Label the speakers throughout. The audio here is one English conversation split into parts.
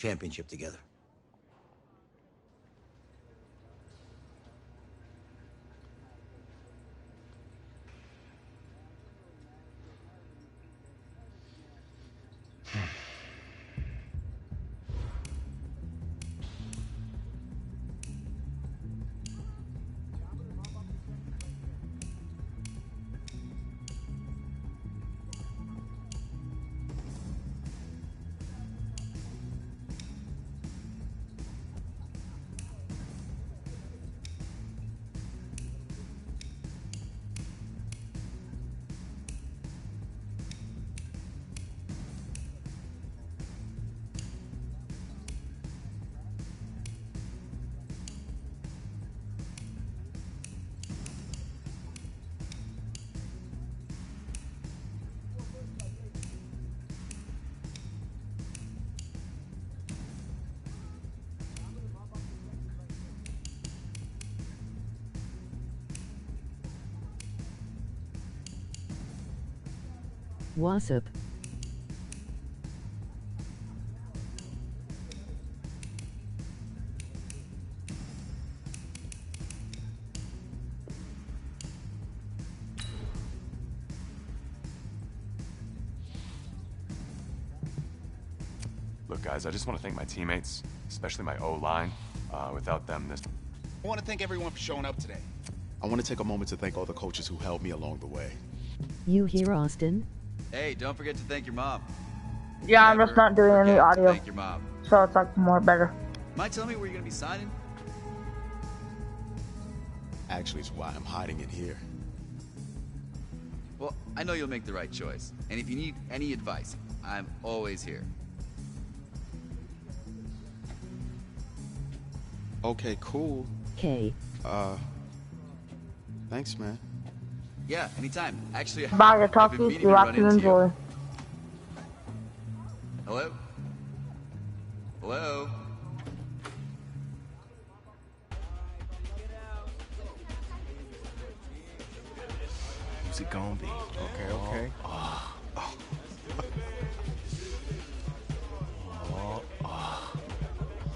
Speaker 1: championship together.
Speaker 2: What's up?
Speaker 3: Look, guys, I just want to thank my teammates, especially my O-line. Without them, this...
Speaker 4: I want to thank everyone for showing up today.
Speaker 5: I want to take a moment to thank all the coaches who helped me along the way.
Speaker 2: You here, Austin?
Speaker 6: Hey, don't forget to thank your mom.
Speaker 7: Yeah, I'm just not doing any audio.
Speaker 6: Thank your mom.
Speaker 7: So it's like more better.
Speaker 6: Mind telling me where you're gonna be signing?
Speaker 5: Actually, it's why I'm hiding it here.
Speaker 6: Well, I know you'll make the right choice. And if you need any advice, I'm always here.
Speaker 5: Okay, cool.
Speaker 2: Okay.
Speaker 5: Thanks, man.
Speaker 6: Yeah, anytime. Actually,
Speaker 7: Bye,
Speaker 6: I've
Speaker 7: talk
Speaker 6: been
Speaker 7: to
Speaker 6: meaning
Speaker 7: you.
Speaker 6: to
Speaker 7: Rock
Speaker 6: run
Speaker 7: and
Speaker 6: into
Speaker 7: enjoy.
Speaker 6: you. Hello? Hello?
Speaker 5: Who's it gonna be? Okay.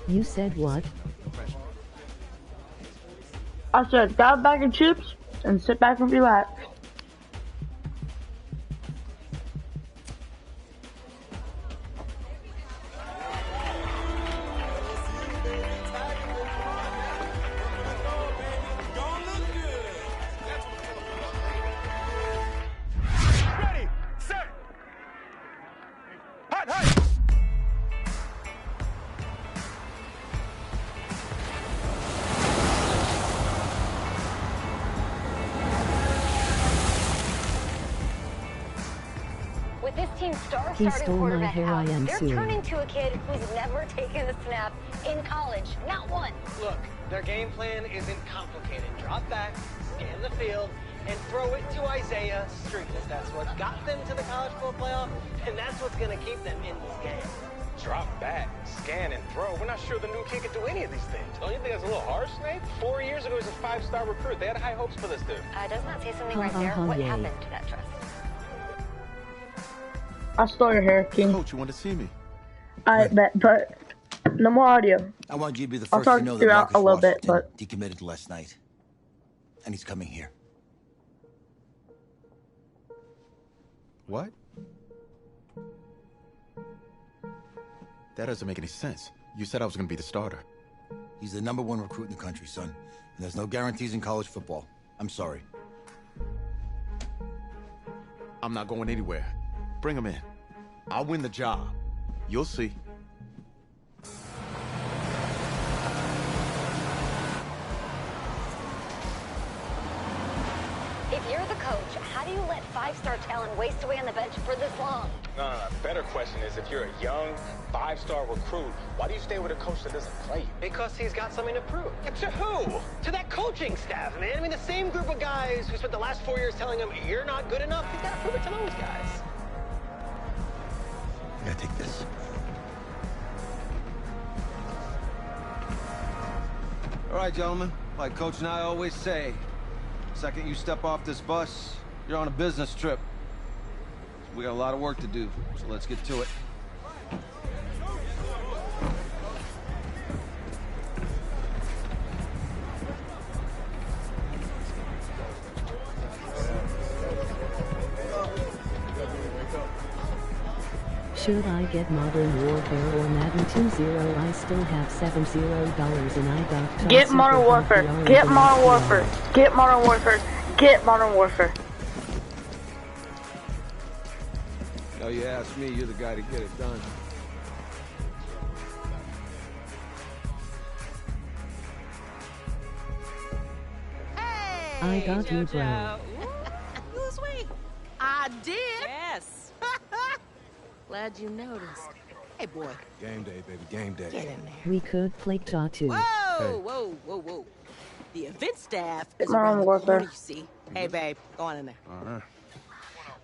Speaker 2: You said what?
Speaker 7: I said, grab a bag of chips and sit back and relax.
Speaker 4: Ready, set, hot, hot.
Speaker 8: With this team's star
Speaker 2: He
Speaker 8: starting
Speaker 2: stole my
Speaker 8: quarterback
Speaker 2: hair, I
Speaker 8: out,
Speaker 2: am
Speaker 8: they're
Speaker 2: suing.
Speaker 8: turning to a kid who's never taken a snap in college. Not one.
Speaker 9: Look, their game plan isn't complicated. Drop back, scan the field, and throw it to Isaiah Streetus. That's what got them to the college football playoff, and that's what's going to keep them in this game.
Speaker 4: Drop back, scan, and throw. We're not sure the new kid can do any of these things. Don't you think that's a little harsh, Nate? 4 years ago, he was a 5-star recruit. They had high hopes for this dude.
Speaker 8: Doesn't that say something right there? What
Speaker 2: Yay.
Speaker 8: happened to that trust?
Speaker 7: I stole your hair, King.
Speaker 5: Coach, you want to see me?
Speaker 7: I bet, but no more audio.
Speaker 1: I want you to be the
Speaker 7: I'll
Speaker 1: first
Speaker 7: talk
Speaker 1: to know
Speaker 7: you
Speaker 1: that
Speaker 7: out
Speaker 1: Marcus
Speaker 7: a little bit,
Speaker 1: Washington
Speaker 7: but
Speaker 1: decommitted last night. And he's coming here.
Speaker 5: What? That doesn't make any sense. You said I was gonna be the starter.
Speaker 1: He's the #1 recruit in the country, son. And there's no guarantees in college football. I'm sorry.
Speaker 5: I'm not going anywhere. Bring him in. I'll win the job. You'll see.
Speaker 8: If you're the coach, how do you let 5-star talent waste away on the bench for this long?
Speaker 4: No. Better question is, if you're a young 5-star recruit, why do you stay with a coach that doesn't play you?
Speaker 9: Because he's got something to prove. To who? To that coaching staff, man. I mean, the same group of guys who spent the last 4 years telling him, you're not good enough. He's got to prove it to those guys.
Speaker 1: I gotta take this.
Speaker 10: All right, gentlemen. Like Coach and I always say, second you step off this bus, you're on a business trip. We got a lot of work to do, so let's get to it.
Speaker 2: Should I get Modern Warfare or Madden 2.0? I still have $70 and I got
Speaker 7: Get Modern Warfare. Get Modern Warfare. Get Modern Warfare. Get Modern Warfare.
Speaker 10: No, you ask me, you're the guy to get it done.
Speaker 2: I got you, bro.
Speaker 11: You sweet. I did. Yes. Glad you noticed. Hey, boy.
Speaker 10: Game day, baby, game day.
Speaker 11: Get in there.
Speaker 2: We could play Jaw too.
Speaker 11: Whoa, whoa, whoa, whoa. The event staff is
Speaker 7: Modern
Speaker 11: around the
Speaker 7: Warfare.
Speaker 11: corner, you see. Hey, babe, go on in there.
Speaker 10: All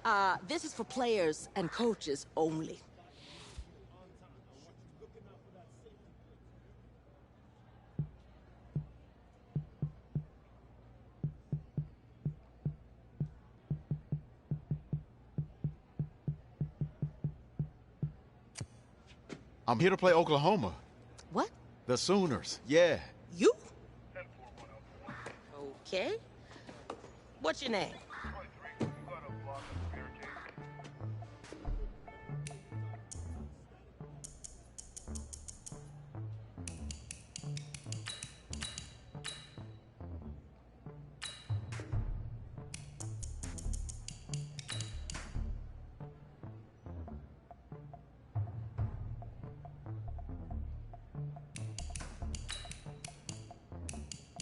Speaker 10: right.
Speaker 11: This is for players and coaches only.
Speaker 5: I'm here to play Oklahoma.
Speaker 11: What?
Speaker 5: The Sooners, yeah.
Speaker 11: You? Okay. What's your name?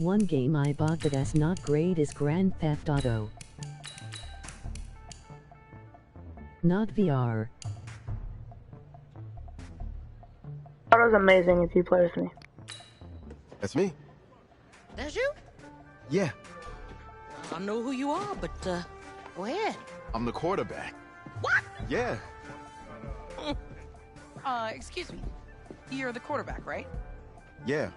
Speaker 2: One game I bought that's not great is Grand Theft Auto. Not VR.
Speaker 7: That was amazing if you play with me.
Speaker 5: That's me.
Speaker 11: That's you?
Speaker 5: Yeah,
Speaker 11: I don't know who you are, but, go ahead.
Speaker 5: I'm the quarterback.
Speaker 11: What?
Speaker 5: Yeah.
Speaker 12: Excuse me. You're the quarterback, right?
Speaker 5: Yeah.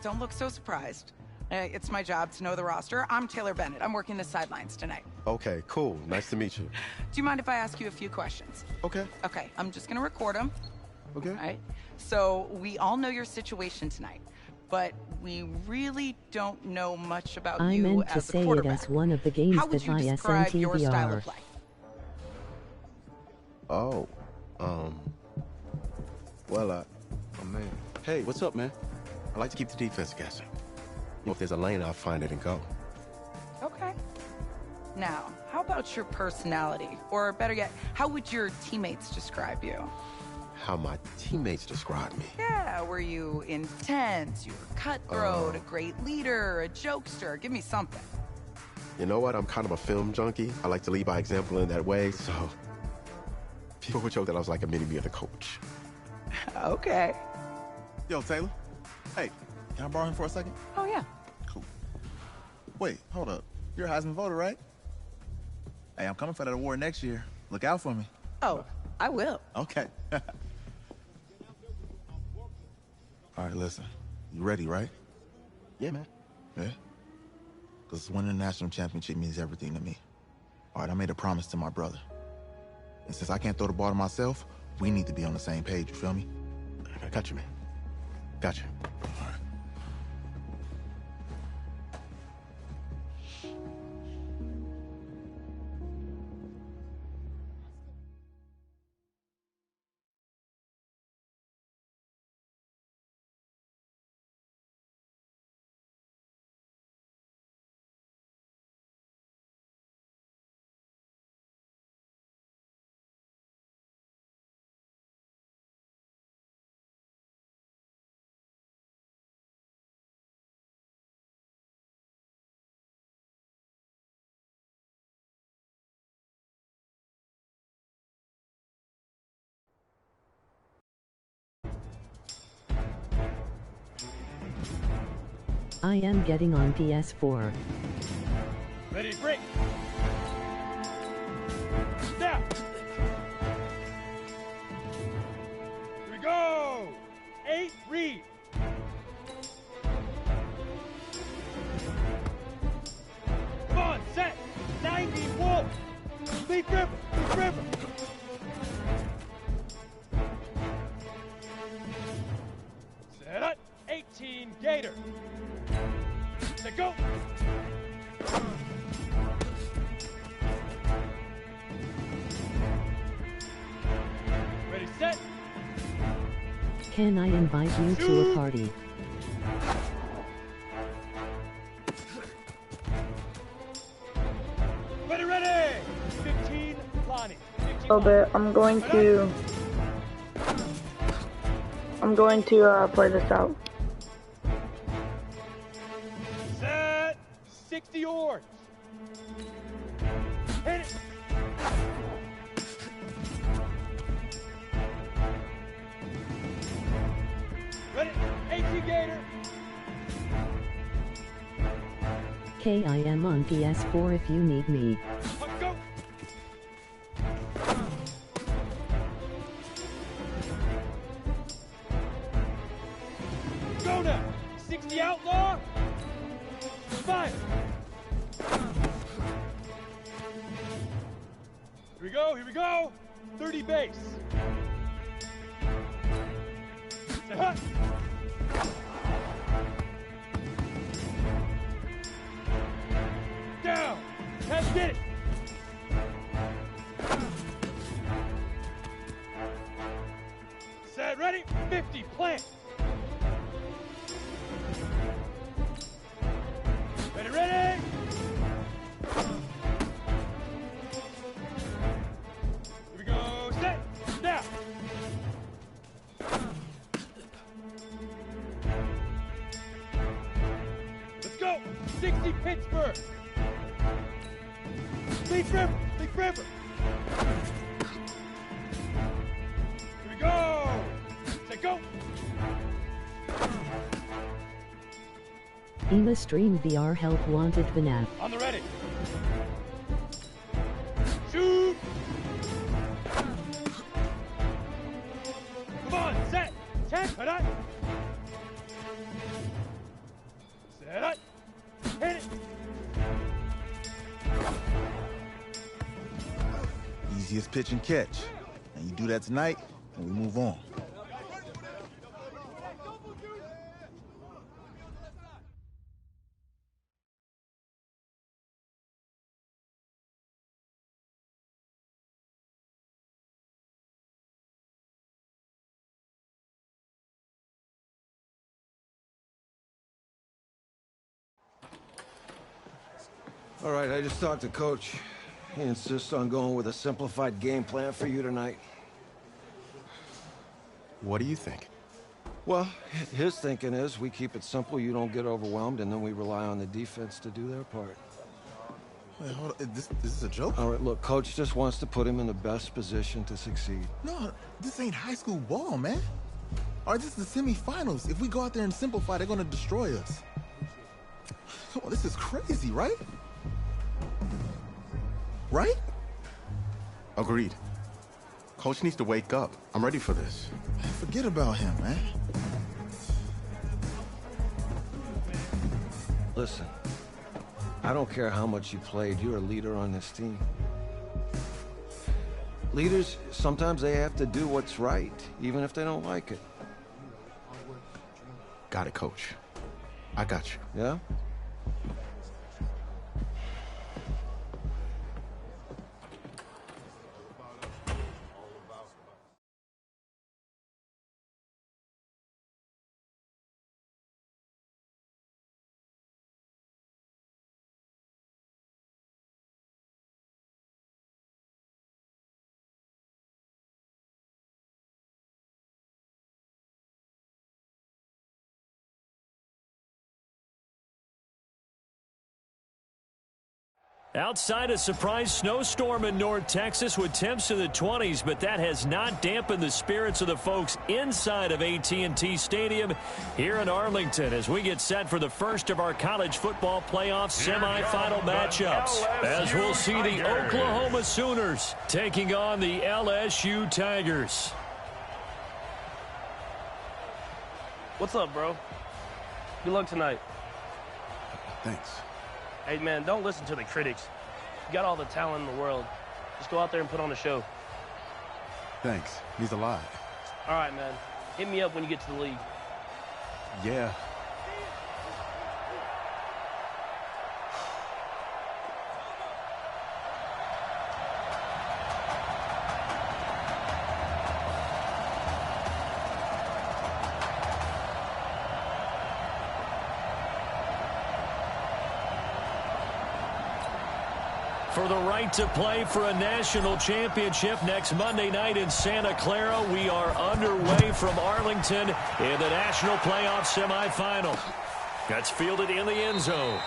Speaker 12: Don't look so surprised. It's my job to know the roster. I'm Taylor Bennett. I'm working the sidelines tonight.
Speaker 5: Okay, cool. Nice to meet you.
Speaker 12: Do you mind if I ask you a few questions?
Speaker 5: Okay.
Speaker 12: Okay, I'm just gonna record them.
Speaker 5: Okay.
Speaker 12: All right? So, we all know your situation tonight, but we really don't know much about
Speaker 2: I
Speaker 12: you
Speaker 2: meant to
Speaker 12: as a
Speaker 2: say it
Speaker 12: quarterback.
Speaker 2: as one of the games
Speaker 12: How would
Speaker 2: that
Speaker 12: you
Speaker 2: my
Speaker 12: describe
Speaker 2: SNT
Speaker 12: your style
Speaker 2: VR.
Speaker 12: of play?
Speaker 5: Oh, well,
Speaker 10: Oh, man.
Speaker 13: Hey, what's up, man? I like to keep the defense guessing. If there's a lane, I'll find it and go.
Speaker 12: Okay. Now, how about your personality? Or better yet, how would your teammates describe you?
Speaker 13: How my teammates describe me.
Speaker 12: Yeah, were you intense? You were cutthroat, a great leader, a jokester? Give me something.
Speaker 13: You know what? I'm kind of a film junkie. I like to lead by example in that way, so people would joke that I was like a mini-me of the coach.
Speaker 12: Okay.
Speaker 14: Yo, Taylor. Hey, can I borrow him for a second?
Speaker 12: Oh, yeah.
Speaker 14: Cool. Wait, hold up. You're a Heisman voter, right? Hey, I'm coming for that award next year. Look out for me.
Speaker 12: Oh, I will.
Speaker 14: Okay. All right, listen. You ready, right?
Speaker 13: Yeah, man.
Speaker 14: Yeah? Because winning the national championship means everything to me. All right, I made a promise to my brother. And since I can't throw the ball to myself, we need to be on the same page, you feel me?
Speaker 13: I got you, man. Got you.
Speaker 14: All right.
Speaker 2: I am getting on PS4.
Speaker 15: Ready to break. Step. Here we go. 8, read. Come on, set. 90, wolf. Lead river, lead river. Set up. 18, gator. Set, go. Ready, set.
Speaker 2: Can I invite you to a party?
Speaker 15: Ready! 15, Lonnie.
Speaker 7: A bit. I'm going to play this out.
Speaker 15: Set. 60 orange. Hit it. Ready? 18 Gator.
Speaker 2: KIM on PS4 if you need me.
Speaker 15: Go. Go now. 60 outlaw. Fire. Here we go. 30 base. Say hut. Down. Let's get it. Set, ready? 50, plant. Ready? Here we go, set, now. Let's go, 60 Pittsburgh. Big River. Here we go. Say go.
Speaker 2: EMA Stream VR Help Wanted FNAF.
Speaker 15: On the ready. Shoot. Come on, set. 10. Hit it. Set it. Hit it.
Speaker 14: Easiest pitch and catch. And you do that tonight, and we move on.
Speaker 10: All right, I just talked to Coach. He insists on going with a simplified game plan for you tonight.
Speaker 13: What do you think?
Speaker 10: Well, his thinking is we keep it simple, you don't get overwhelmed, and then we rely on the defense to do their part.
Speaker 14: Wait, hold on. This is a joke?
Speaker 10: All right, look, Coach just wants to put him in the best position to succeed.
Speaker 14: No, this ain't high school ball, man. All right, this is the semifinals. If we go out there and simplify, they're gonna destroy us. Come on, this is crazy, right? Right?
Speaker 13: Agreed. Coach needs to wake up. I'm ready for this.
Speaker 14: Forget about him, man.
Speaker 10: Listen, I don't care how much you played, you're a leader on this team. Leaders, sometimes they have to do what's right, even if they don't like it.
Speaker 13: Got it, Coach. I got you.
Speaker 10: Yeah?
Speaker 16: Outside a surprise snowstorm in North Texas with temps in the 20s, but that has not dampened the spirits of the folks inside of AT&T Stadium here in Arlington as we get set for the first of our college football playoff semifinal matchups. As we'll see the Oklahoma Sooners taking on the LSU Tigers.
Speaker 17: What's up, bro? Good luck tonight.
Speaker 13: Thanks.
Speaker 17: Hey, man, don't listen to the critics. You got all the talent in the world. Just go out there and put on a show.
Speaker 13: Thanks. Means a lot.
Speaker 17: All right, man. Hit me up when you get to the league.
Speaker 13: Yeah.
Speaker 16: for the right to play for a national championship next Monday night in Santa Clara. We are underway from Arlington in the national playoff semifinal. That's fielded in the end zone.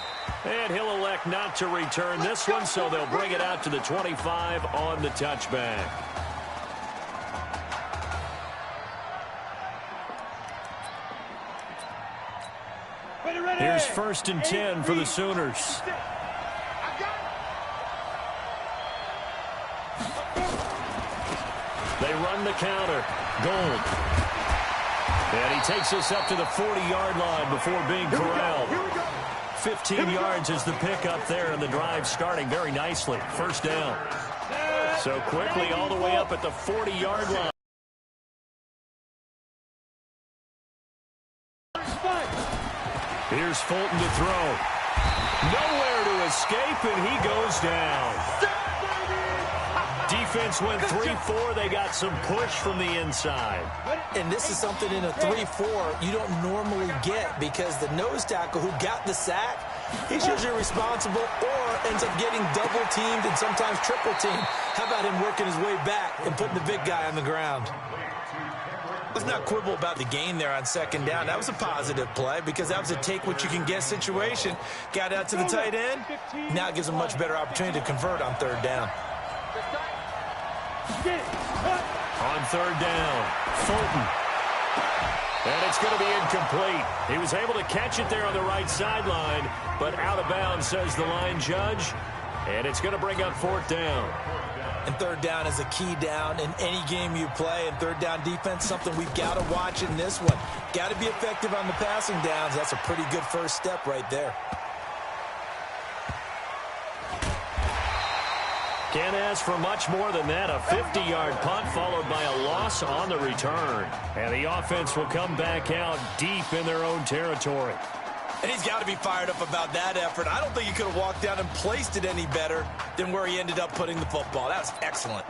Speaker 16: And he'll elect not to return this one, so they'll bring it out to the 25 on the touchback. Here's 1st and 10 for the Sooners. They run the counter. Gold. And he takes us up to the 40-yard line before being corralled. 15 yards is the pickup there, and the drive starting very nicely. 1st down. So quickly all the way up at the 40-yard line. Here's Fulton to throw. Nowhere to escape, and he goes down. Defense went 3-4. They got some push from the inside.
Speaker 18: And this is something in a 3-4 you don't normally get, because the nose tackle who got the sack, he's usually responsible or ends up getting double-teamed and sometimes triple-teamed. How about him working his way back and putting the big guy on the ground? Let's not quibble about the gain there on 2nd down. That was a positive play because that was a take-what-you-can-get situation. Got out to the tight end. Now it gives him a much better opportunity to convert on 3rd down.
Speaker 16: On 3rd down, Fulton. And it's going to be incomplete. He was able to catch it there on the right sideline, but out of bounds, says the line judge. And it's going to bring up 4th down.
Speaker 18: And 3rd down is a key down in any game you play. And 3rd down defense, something we've got to watch in this one. Got to be effective on the passing downs. That's a pretty good first step right there.
Speaker 16: Can't ask for much more than that. A 50-yard punt followed by a loss on the return. And the offense will come back out deep in their own territory.
Speaker 18: And he's got to be fired up about that effort. I don't think he could have walked down and placed it any better than where he ended up putting the football. That was excellent.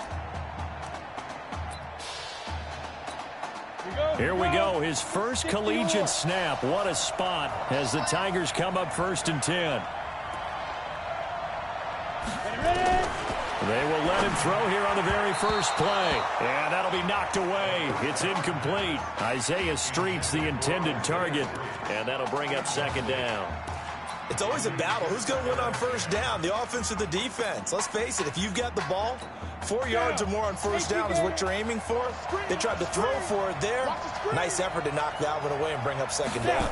Speaker 16: Here we go. His first collegiate snap. What a spot as the Tigers come up 1st and 10. They will let him throw here on the very first play. And that'll be knocked away. It's incomplete. Isaiah Street's the intended target. And that'll bring up 2nd down.
Speaker 18: It's always a battle. Who's going to win on 1st down, the offense or the defense? Let's face it, if you've got the ball, 4 yards or more on 1st down is what you're aiming for. They tried to throw for it there. Nice effort to knock that one away and bring up 2nd down.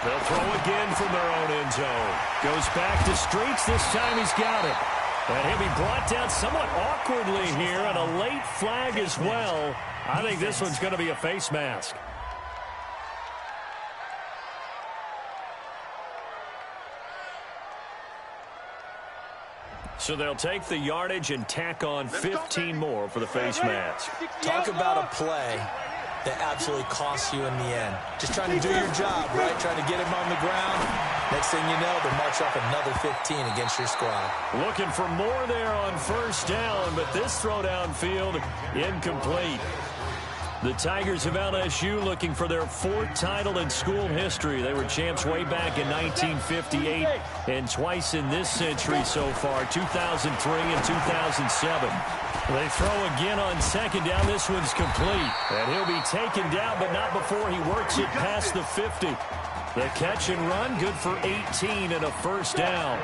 Speaker 16: They'll throw again from their own end zone. Goes back to Streets. This time he's got it. And he'll be brought down somewhat awkwardly here, and a late flag as well. I think this one's going to be a face mask. So they'll take the yardage and tack on 15 more for the face mask.
Speaker 18: Talk about a play that absolutely costs you in the end. Just trying to do your job, right? Trying to get him on the ground. Next thing you know, they'll march off another 15 against your squad.
Speaker 16: Looking for more there on 1st down, but this throw downfield incomplete. The Tigers of LSU looking for their 4th title in school history. They were champs way back in 1958 and twice in this century so far, 2003 and 2007. They throw again on 2nd down. This one's complete. And he'll be taken down, but not before he works it past the 50. The catch and run, good for 18 and a 1st down.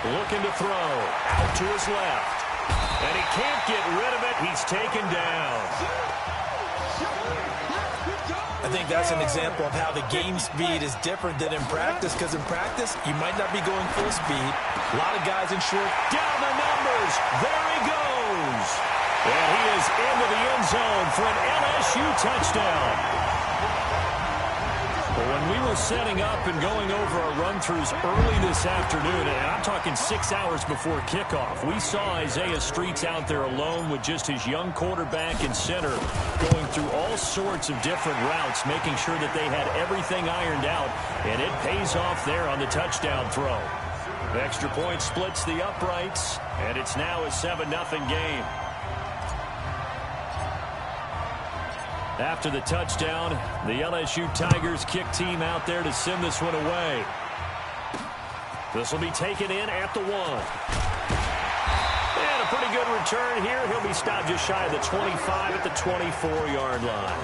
Speaker 16: Looking to throw. Out to his left. And he can't get rid of it. He's taken down.
Speaker 18: I think that's an example of how the game speed is different than in practice, because in practice, you might not be going full speed. A lot of guys in short.
Speaker 16: Down the numbers. There he goes. And he is into the end zone for an LSU touchdown. Well, when we were setting up and going over our run-throughs early this afternoon, and I'm talking 6 hours before kickoff, we saw Isaiah Streets out there alone with just his young quarterback and center going through all sorts of different routes, making sure that they had everything ironed out, and it pays off there on the touchdown throw. The extra point splits the uprights, and it's now a 7-0 game. After the touchdown, the LSU Tigers kick team out there to send this one away. This will be taken in at the 1. And a pretty good return here. He'll be stopped just shy of the 25 at the 24-yard line.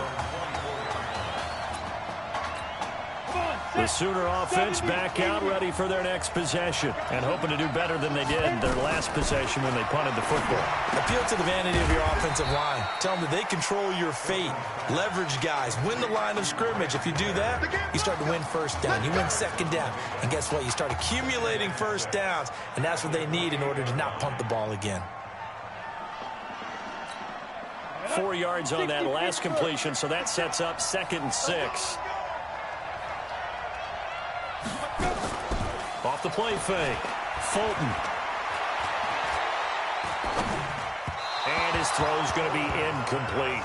Speaker 16: The Sooner offense back out, ready for their next possession, and hoping to do better than they did their last possession when they punted the football.
Speaker 18: Appeal to the vanity of your offensive line. Tell them that they control your fate. Leverage guys. Win the line of scrimmage. If you do that, you start to win first down. You win second down. And guess what? You start accumulating first downs, and that's what they need in order to not punt the ball again.
Speaker 16: 4 yards on that last completion, so that sets up 2nd and 6. Off the play fake. Fulton. And his throw's going to be incomplete.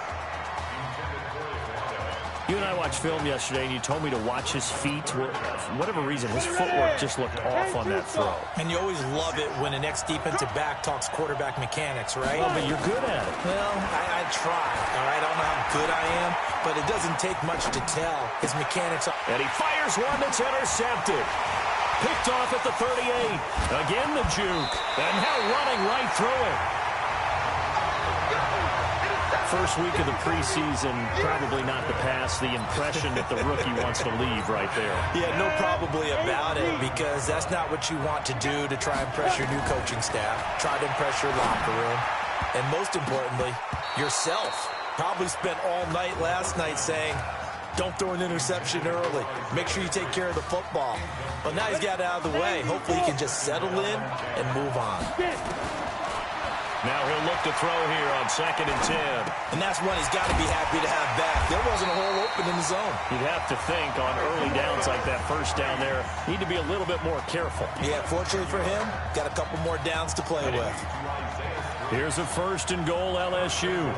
Speaker 16: You and I watched film yesterday, and you told me to watch his feet. Well, for whatever reason, his footwork just looked off on that throw.
Speaker 18: And you always love it when an ex-defensive back talks quarterback mechanics, right?
Speaker 16: Well, but you're good at it.
Speaker 18: Well, I try, all right? I don't know how good I am, but it doesn't take much to tell. His mechanics are...
Speaker 16: And he fires one that's intercepted. Picked off at the 38. Again, the juke. And now running right through it. First week of the preseason, probably not the pass. The impression that the rookie wants to leave right there.
Speaker 18: Yeah, no probably about it, because that's not what you want to do to try and impress your new coaching staff. Try to impress your locker room. And most importantly, yourself. Probably spent all night last night saying, don't throw an interception early. Make sure you take care of the football. But now he's got it out of the way. Hopefully he can just settle in and move on.
Speaker 16: Now he'll look to throw here on 2nd and 10.
Speaker 18: And that's one he's got to be happy to have back. There wasn't a hole open in the zone.
Speaker 16: You'd have to think on early downs like that first down there, need to be a little bit more careful.
Speaker 18: Yeah, fortunately for him, got a couple more downs to play with.
Speaker 16: Here's a 1st and goal, LSU.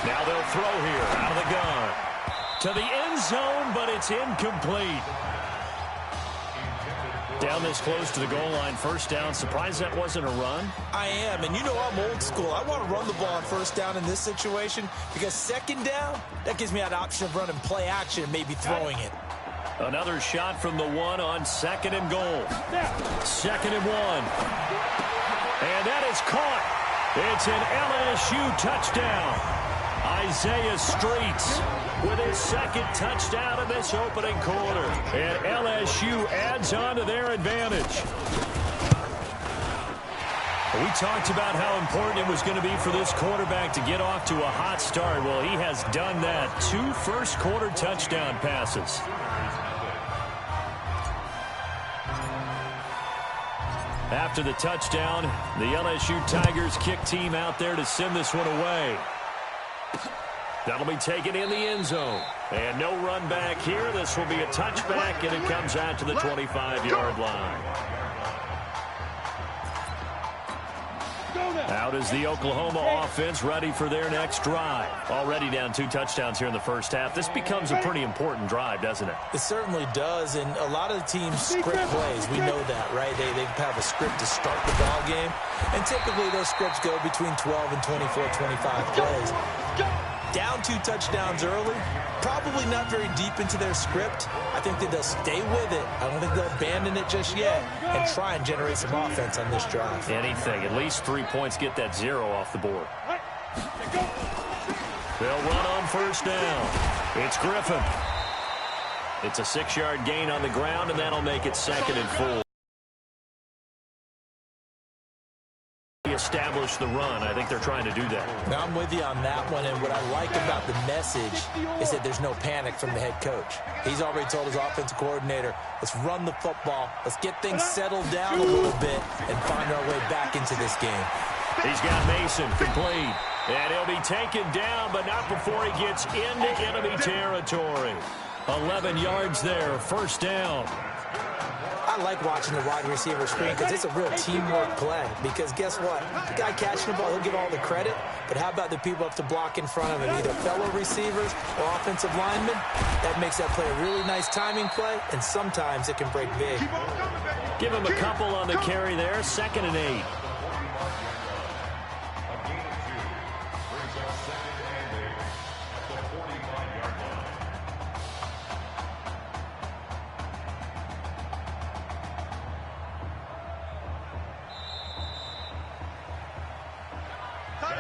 Speaker 16: Now they'll throw here out of the gun. To the end zone, but it's incomplete. Down this close to the goal line, 1st down. Surprised that wasn't a run?
Speaker 18: I am, and you know I'm old school. I want to run the ball on 1st down in this situation because 2nd down, that gives me an option of running play action and maybe throwing it.
Speaker 16: Another shot from the 1 on 2nd and goal. 2nd and 1. And that is caught. It's an LSU touchdown. Isaiah Streets with his 2nd touchdown in this opening quarter. And LSU adds on to their advantage. We talked about how important it was going to be for this quarterback to get off to a hot start. Well, he has done that. 2 first-quarter touchdown passes. After the touchdown, the LSU Tigers kick team out there to send this one away. That'll be taken in the end zone. And no run back here. This will be a touchback, and it comes out to the 25-yard line. Out is the Oklahoma offense, ready for their next drive. Already down 2 touchdowns here in the first half. This becomes a pretty important drive, doesn't it?
Speaker 18: It certainly does, and a lot of the teams script plays. We know that, right? They have a script to start the ball game, and typically those scripts go between 12 and 24, 25 plays. Down 2 touchdowns early, probably not very deep into their script. I think that they'll stay with it. I don't think they'll abandon it just yet and try and generate some offense on this drive.
Speaker 16: Anything. At least 3 points, get that 0 off the board. They'll run on 1st down. It's Griffin. It's a 6-yard gain on the ground, and that'll make it 2nd and 4. Establish the run. I think they're trying to do that.
Speaker 18: Now, I'm with you on that one, and what I like about the message is that there's no panic from the head coach. He's already told his offensive coordinator, let's run the football, let's get things settled down a little bit and find our way back into this game.
Speaker 16: He's got Mason complete, and he'll be taken down, but not before he gets into enemy territory. 11 yards there, 1st down.
Speaker 18: I like watching the wide receiver screen because it's a real teamwork play. Because guess what? The guy catching the ball, he'll get all the credit. But how about the people up to block in front of him, either fellow receivers or offensive linemen? That makes that play a really nice timing play, and sometimes it can break big.
Speaker 16: Give him a couple on the carry there, 2nd and 8.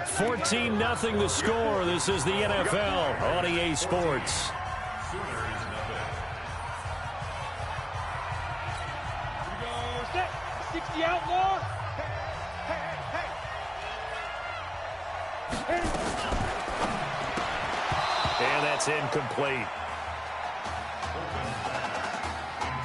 Speaker 16: 14-0 the score. This is the NFL on EA Sports.
Speaker 15: Set. 60 outlaw.
Speaker 16: And that's incomplete.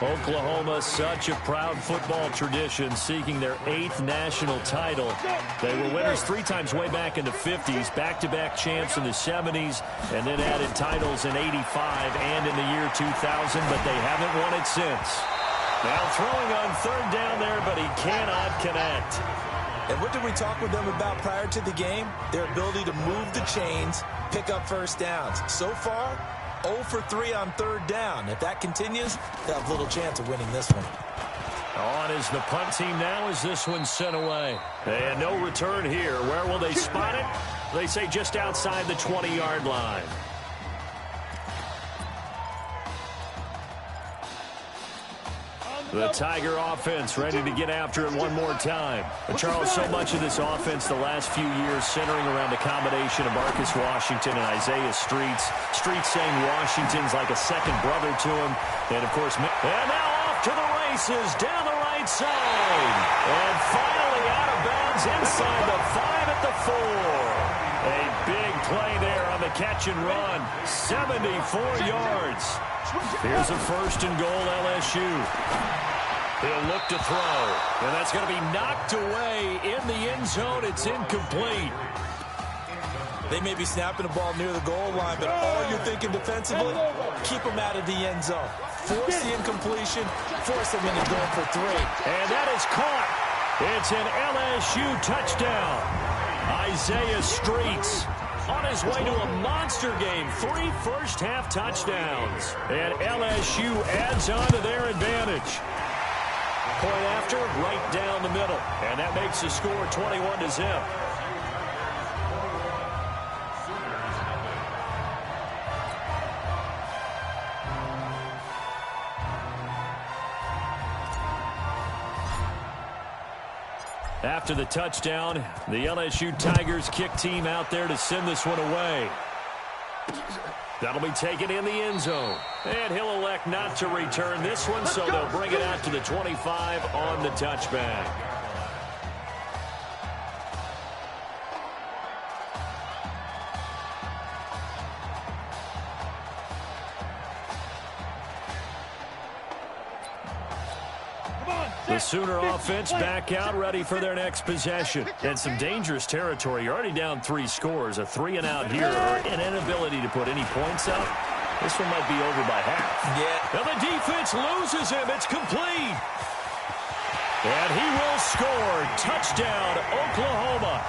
Speaker 16: Oklahoma, such a proud football tradition, seeking their 8th national title. They were winners 3 times way back in the 50s, back-to-back champs in the 70s, and then added titles in 85 and in the year 2000, but they haven't won it since. Now throwing on 3rd down there, but he cannot connect.
Speaker 18: And what did we talk with them about prior to the game? Their ability to move the chains, pick up first downs. So far, 0 for 3 on 3rd down. If that continues, they'll have little chance of winning this one.
Speaker 16: On is the punt team now as this one's sent away. And no return here. Where will they spot it? They say just outside the 20-yard line. The Tiger offense ready to get after it one more time. But Charles, so much of this offense the last few years centering around the combination of Marcus Washington and Isaiah Streets. Streets saying Washington's like a second brother to him. And, of course, and now off to the races down the right side. And finally out of bounds inside the 5 at the 4. A big play there on the catch and run. 74 yards. Here's a 1st and goal, LSU. He'll look to throw, and that's going to be knocked away in the end zone. It's incomplete.
Speaker 18: They may be snapping the ball near the goal line, but all you're thinking defensively, keep them out of the end zone. Force the incompletion, force them into going for 3.
Speaker 16: And that is caught. It's an LSU touchdown. Isaiah Streets on his way to a monster game. 3 first-half touchdowns. And LSU adds on to their advantage. Point after, right down the middle. And that makes the score 21-0. After the touchdown, the LSU Tigers kick team out there to send this one away. That'll be taken in the end zone. And he'll elect not to return this one, so they'll bring it out to the 25 on the touchback. The Sooner offense back out, ready for their next possession. And some dangerous territory. You're already down 3 scores. A 3-and-out here, or an inability to put any points up. This one might be over by half.
Speaker 18: Yeah.
Speaker 16: Now the defense loses him. It's complete. And he will score. Touchdown, Oklahoma.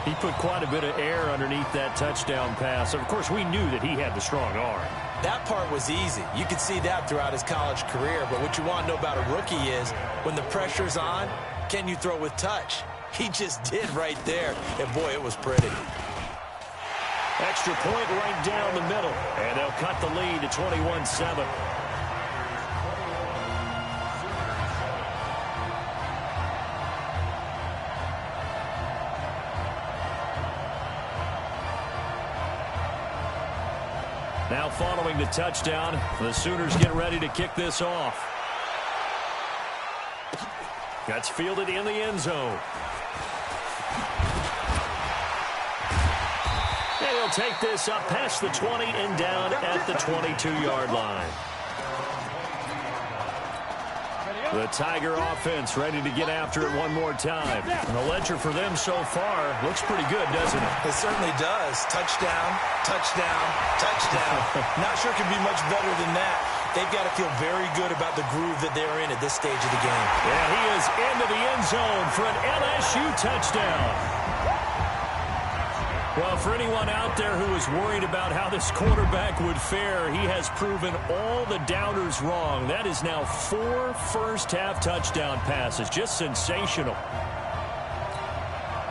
Speaker 16: He put quite a bit of air underneath that touchdown pass. Of course, we knew that he had the strong arm.
Speaker 18: That part was easy. You could see that throughout his college career. But what you want to know about a rookie is when the pressure's on, can you throw with touch? He just did right there. And, boy, it was pretty.
Speaker 16: Extra point right down the middle. And they'll cut the lead to 21-7. Now following the touchdown, the Sooners get ready to kick this off. That's fielded in the end zone. And he'll take this up past the 20 and down at the 22-yard line. The Tiger offense ready to get after it one more time. And the ledger for them so far looks pretty good, doesn't it?
Speaker 18: It certainly does. Touchdown, touchdown, touchdown. Not sure it could be much better than that. They've got to feel very good about the groove that they're in at this stage of the game.
Speaker 16: And he is into the end zone for an LSU touchdown. Well, for anyone out there who is worried about how this quarterback would fare, he has proven all the doubters wrong. That is now 4 first-half touchdown passes. Just sensational.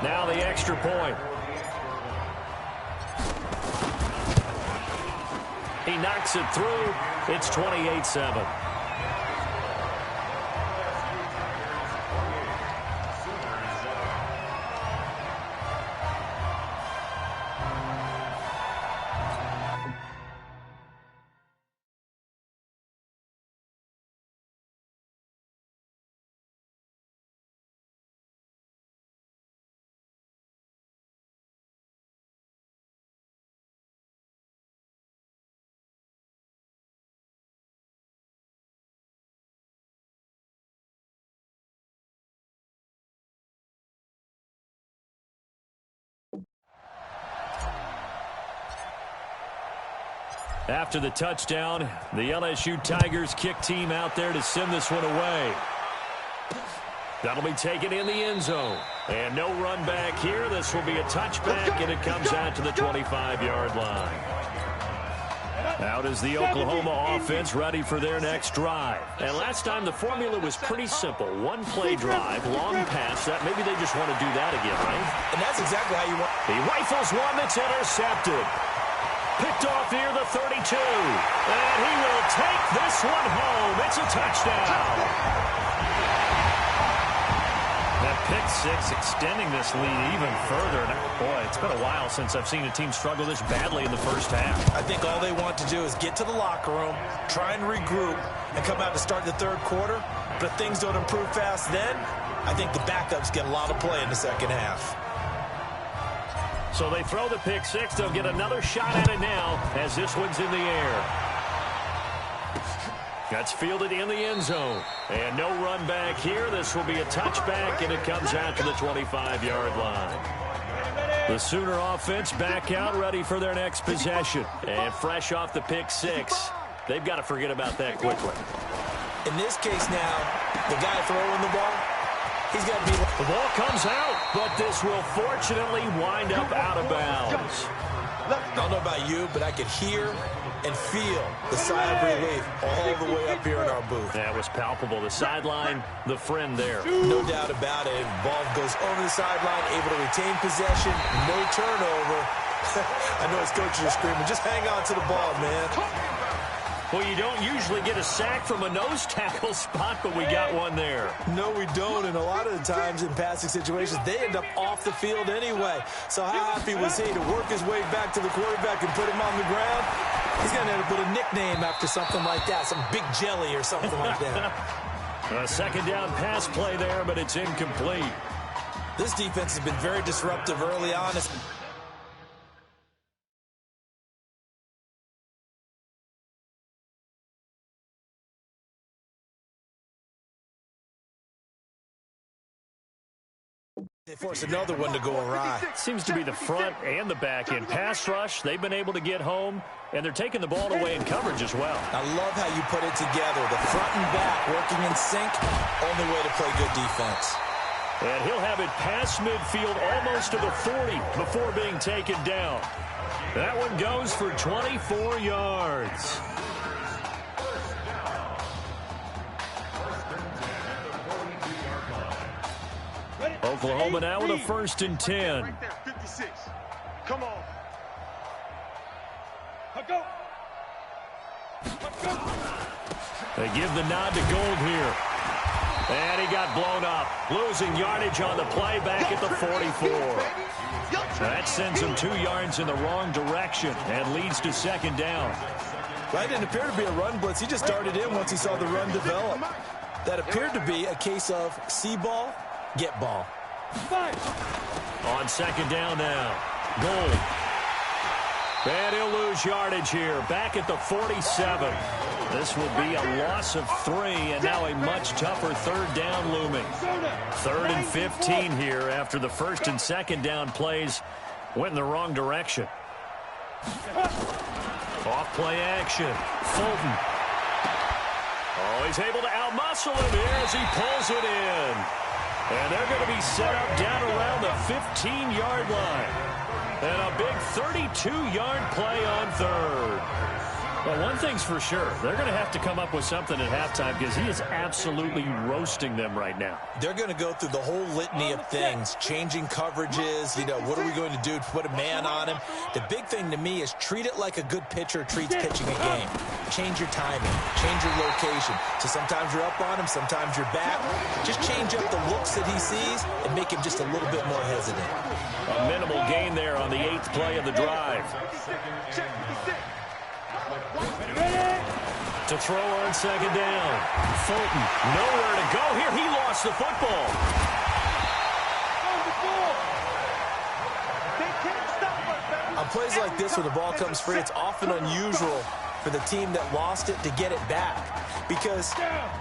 Speaker 16: Now the extra point. He knocks it through. It's 28-7. After the touchdown, the LSU Tigers kick team out there to send this one away. That'll be taken in the end zone. And no run back here. This will be a touchback, and it comes out to the 25-yard line. Out is the Oklahoma offense ready for their next drive. And last time the formula was pretty simple. One play drive, long pass. That maybe they just want to do that again, right?
Speaker 18: And that's exactly how you want.
Speaker 16: He rifles one that's intercepted. Picked off near the 32. And he will take this one home. It's a touchdown. That pick six extending this lead even further. Boy, it's been a while since I've seen a team struggle this badly in the first half.
Speaker 18: I think all they want to do is get to the locker room, try and regroup, and come out to start the third quarter. But if things don't improve fast then, I think the backups get a lot of play in the second half.
Speaker 16: So they throw the pick six. They'll get another shot at it now as this one's in the air. That's fielded in the end zone. And no run back here. This will be a touchback, and it comes out to the 25-yard line. The Sooner offense back out, ready for their next possession. And fresh off the pick six, they've got to forget about that quickly.
Speaker 18: In this case now, the guy throwing the ball, he's got to be...
Speaker 16: The ball comes out, but this will fortunately wind up out of bounds.
Speaker 18: I don't know about you, but I could hear and feel the sigh of relief all the way up here in our booth.
Speaker 16: That was palpable. The sideline, the friend there.
Speaker 18: No doubt about it. Ball goes over the sideline, able to retain possession, no turnover. I know his coaches are screaming, just hang on to the ball, man.
Speaker 16: Well, you don't usually get a sack from a nose tackle spot, but we got one there.
Speaker 18: No, we don't, and a lot of the times in passing situations, they end up off the field anyway. So how happy was he to work his way back to the quarterback and put him on the ground? He's going to end up with a nickname after something like that, some Big Jelly or something like that.
Speaker 16: A second down pass play there, but it's incomplete.
Speaker 18: This defense has been very disruptive early on. They force another one to go awry.
Speaker 16: Seems to be the front and the back end. Pass rush, they've been able to get home, and they're taking the ball away in coverage as well.
Speaker 18: I love how you put it together. The front and back working in sync, only way to play good defense.
Speaker 16: And he'll have it past midfield almost to the 40 before being taken down. That one goes for 24 yards. Oklahoma now with a 1st and 10.
Speaker 15: Right there, 56. Come on. Go.
Speaker 16: They give the nod to Gold here. And he got blown up. Losing yardage on the play back at the 44. That sends him 2 yards in the wrong direction and leads to 2nd down.
Speaker 18: That didn't appear to be a run blitz. He just darted in once he saw the run develop. That appeared to be a case of see ball, get ball.
Speaker 16: On 2nd down now. Gold. And he'll lose yardage here. Back at the 47. This will be a loss of 3, and now a much tougher 3rd down looming. 3rd and 15 here after the 1st and 2nd down plays went in the wrong direction. Off play action. Fulton. Oh, he's able to outmuscle him here as he pulls it in. And they're going to be set up down around the 15-yard line. And a big 32-yard play on 3rd. Well, one thing's for sure. They're going to have to come up with something at halftime because he is absolutely roasting them right now.
Speaker 18: They're going to go through the whole litany of things, changing coverages, what are we going to do to put a man on him? The big thing to me is treat it like a good pitcher treats pitching a game. Change your timing, change your location. So sometimes you're up on him, sometimes you're back. Just change up the looks that he sees and make him just a little bit more hesitant.
Speaker 16: A minimal gain there on the 8th play of the drive. To throw on 2nd down. Fulton, nowhere to go here. He lost the football.
Speaker 18: On plays like this where the ball comes free, it's often unusual for the team that lost it to get it back. Because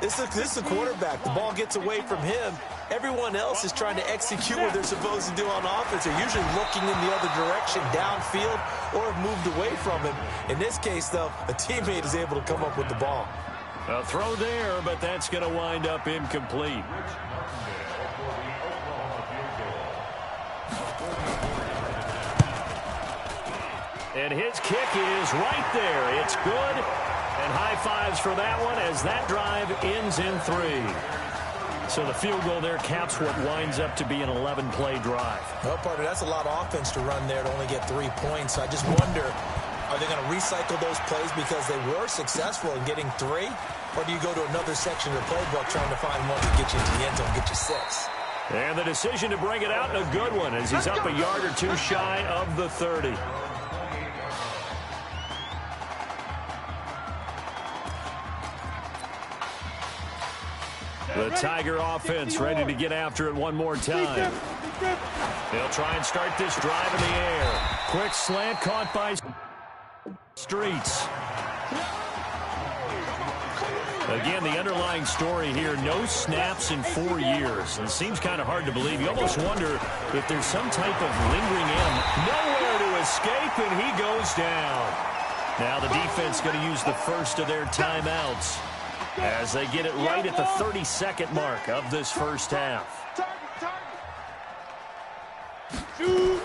Speaker 18: this is a quarterback. The ball gets away from him, Everyone else is trying to execute what they're supposed to do on offense. They're usually looking in the other direction, downfield, or have moved away from him. In this case, though, a teammate is able to come up with the ball.
Speaker 16: A throw there, but that's going to wind up incomplete. And his kick is right there. It's good. And high fives for that one as that drive ends in 3. So the field goal there caps what winds up to be an 11-play drive.
Speaker 18: Well, partner, that's a lot of offense to run there to only get 3 points. I just wonder, are they going to recycle those plays because they were successful in getting 3? Or do you go to another section of the playbook trying to find one to get you into the end zone, get you 6?
Speaker 16: And the decision to bring it out, and a good one, as he's up a yard or 2 shy of the 30. The Tiger offense ready to get after it one more time. They'll try and start this drive in the air. Quick slant caught by Streets. Again, the underlying story here, no snaps in 4 years. And it seems kind of hard to believe. You almost wonder if there's some type of lingering animal. Nowhere to escape, and he goes down. Now the defense going to use the first of their timeouts as they get it right at the 32nd mark of this first half. He'll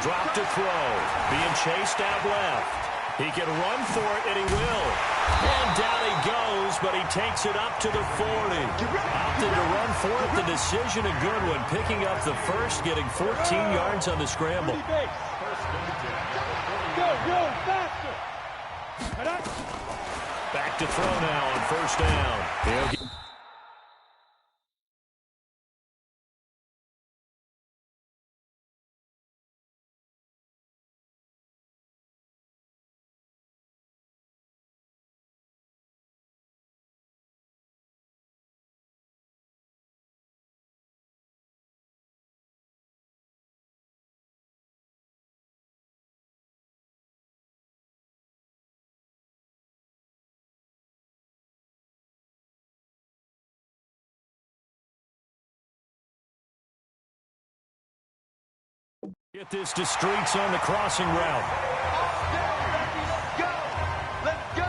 Speaker 16: drop to throw. Being chased out left. He can run for it, and he will. And down he goes, but he takes it up to the 40. Opted to run for it. The decision a good one. Picking up the first, getting 14 yards on the scramble. Back to throw now on first down. He'll get get this to Streets on the crossing route.
Speaker 15: Let's go!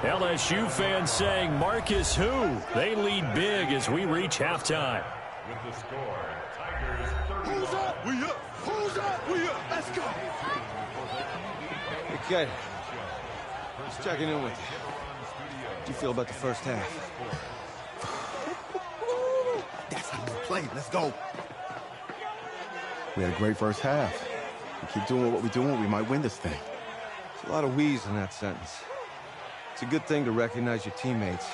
Speaker 16: LSU fans saying Marcus who? They lead big as we reach halftime.
Speaker 15: With the score, Tigers 30. Who's up? We up. Who's up? We up. Let's go.
Speaker 10: Hey, kid. Just checking in with you. How do you feel about the first half?
Speaker 14: That's how we play. Let's go. We had a great first half. We keep doing what we're doing, we might win this thing.
Speaker 10: There's a lot of we's in that sentence. It's a good thing to recognize your teammates,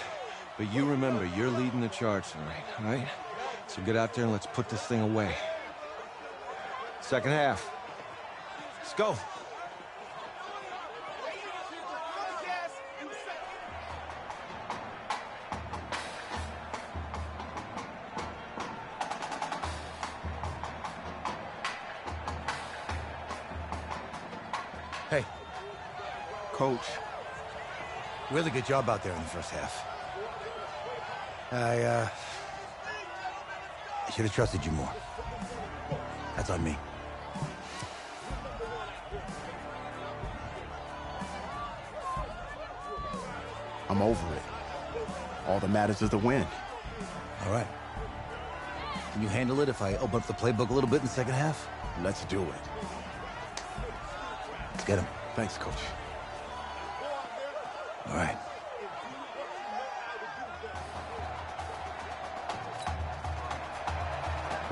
Speaker 10: but you remember, you're leading the charge tonight, all right? So get out there and let's put this thing away. Second half. Let's go.
Speaker 1: Hey.
Speaker 14: Coach.
Speaker 1: Really good job out there in the first half. I should have trusted you more. That's on me.
Speaker 14: I'm over it. All that matters is the win.
Speaker 1: All right. Can you handle it if I open up the playbook a little bit in the second half?
Speaker 14: Let's do it.
Speaker 1: Let's get him.
Speaker 14: Thanks, Coach.
Speaker 1: All right.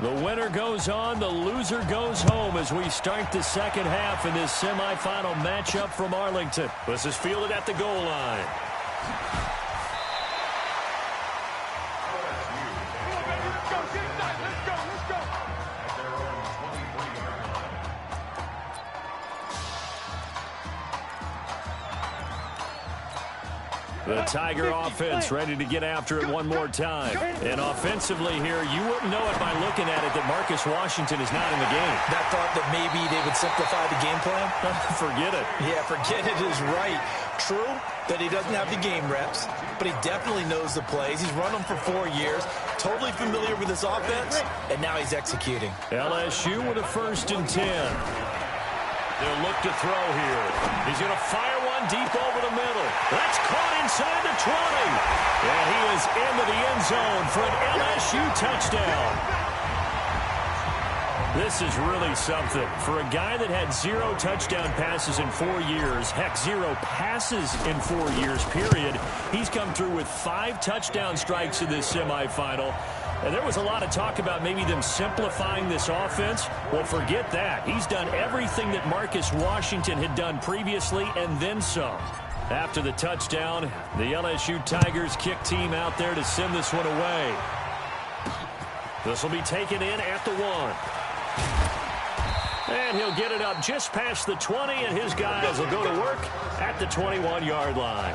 Speaker 16: The winner goes on, the loser goes home as we start the second half in this semifinal matchup from Arlington. This is fielded at the goal line. The Tiger offense ready to get after it one more time. And offensively here, you wouldn't know it by looking at it that Marcus Washington is not in the game.
Speaker 18: That thought that maybe they would simplify the game plan?
Speaker 16: Forget it.
Speaker 18: Yeah, forget it is right. True that he doesn't have the game reps, but he definitely knows the plays. He's run them for 4 years, totally familiar with this offense, and now he's executing.
Speaker 16: LSU with a 1st and 10. They'll look to throw here. He's going to fire one deep over the middle. That's caught inside the 20. And he is into the end zone for an LSU touchdown. This is really something. For a guy that had 0 touchdown passes in 4 years, heck, 0 passes in 4 years, period, he's come through with 5 touchdown strikes in this semifinal. And there was a lot of talk about maybe them simplifying this offense. Well, forget that. He's done everything that Marcus Washington had done previously and then some. After the touchdown, the LSU Tigers kick team out there to send this one away. This will be taken in at the 1. And he'll get it up just past the 20, and his guys will go to work at the 21-yard line.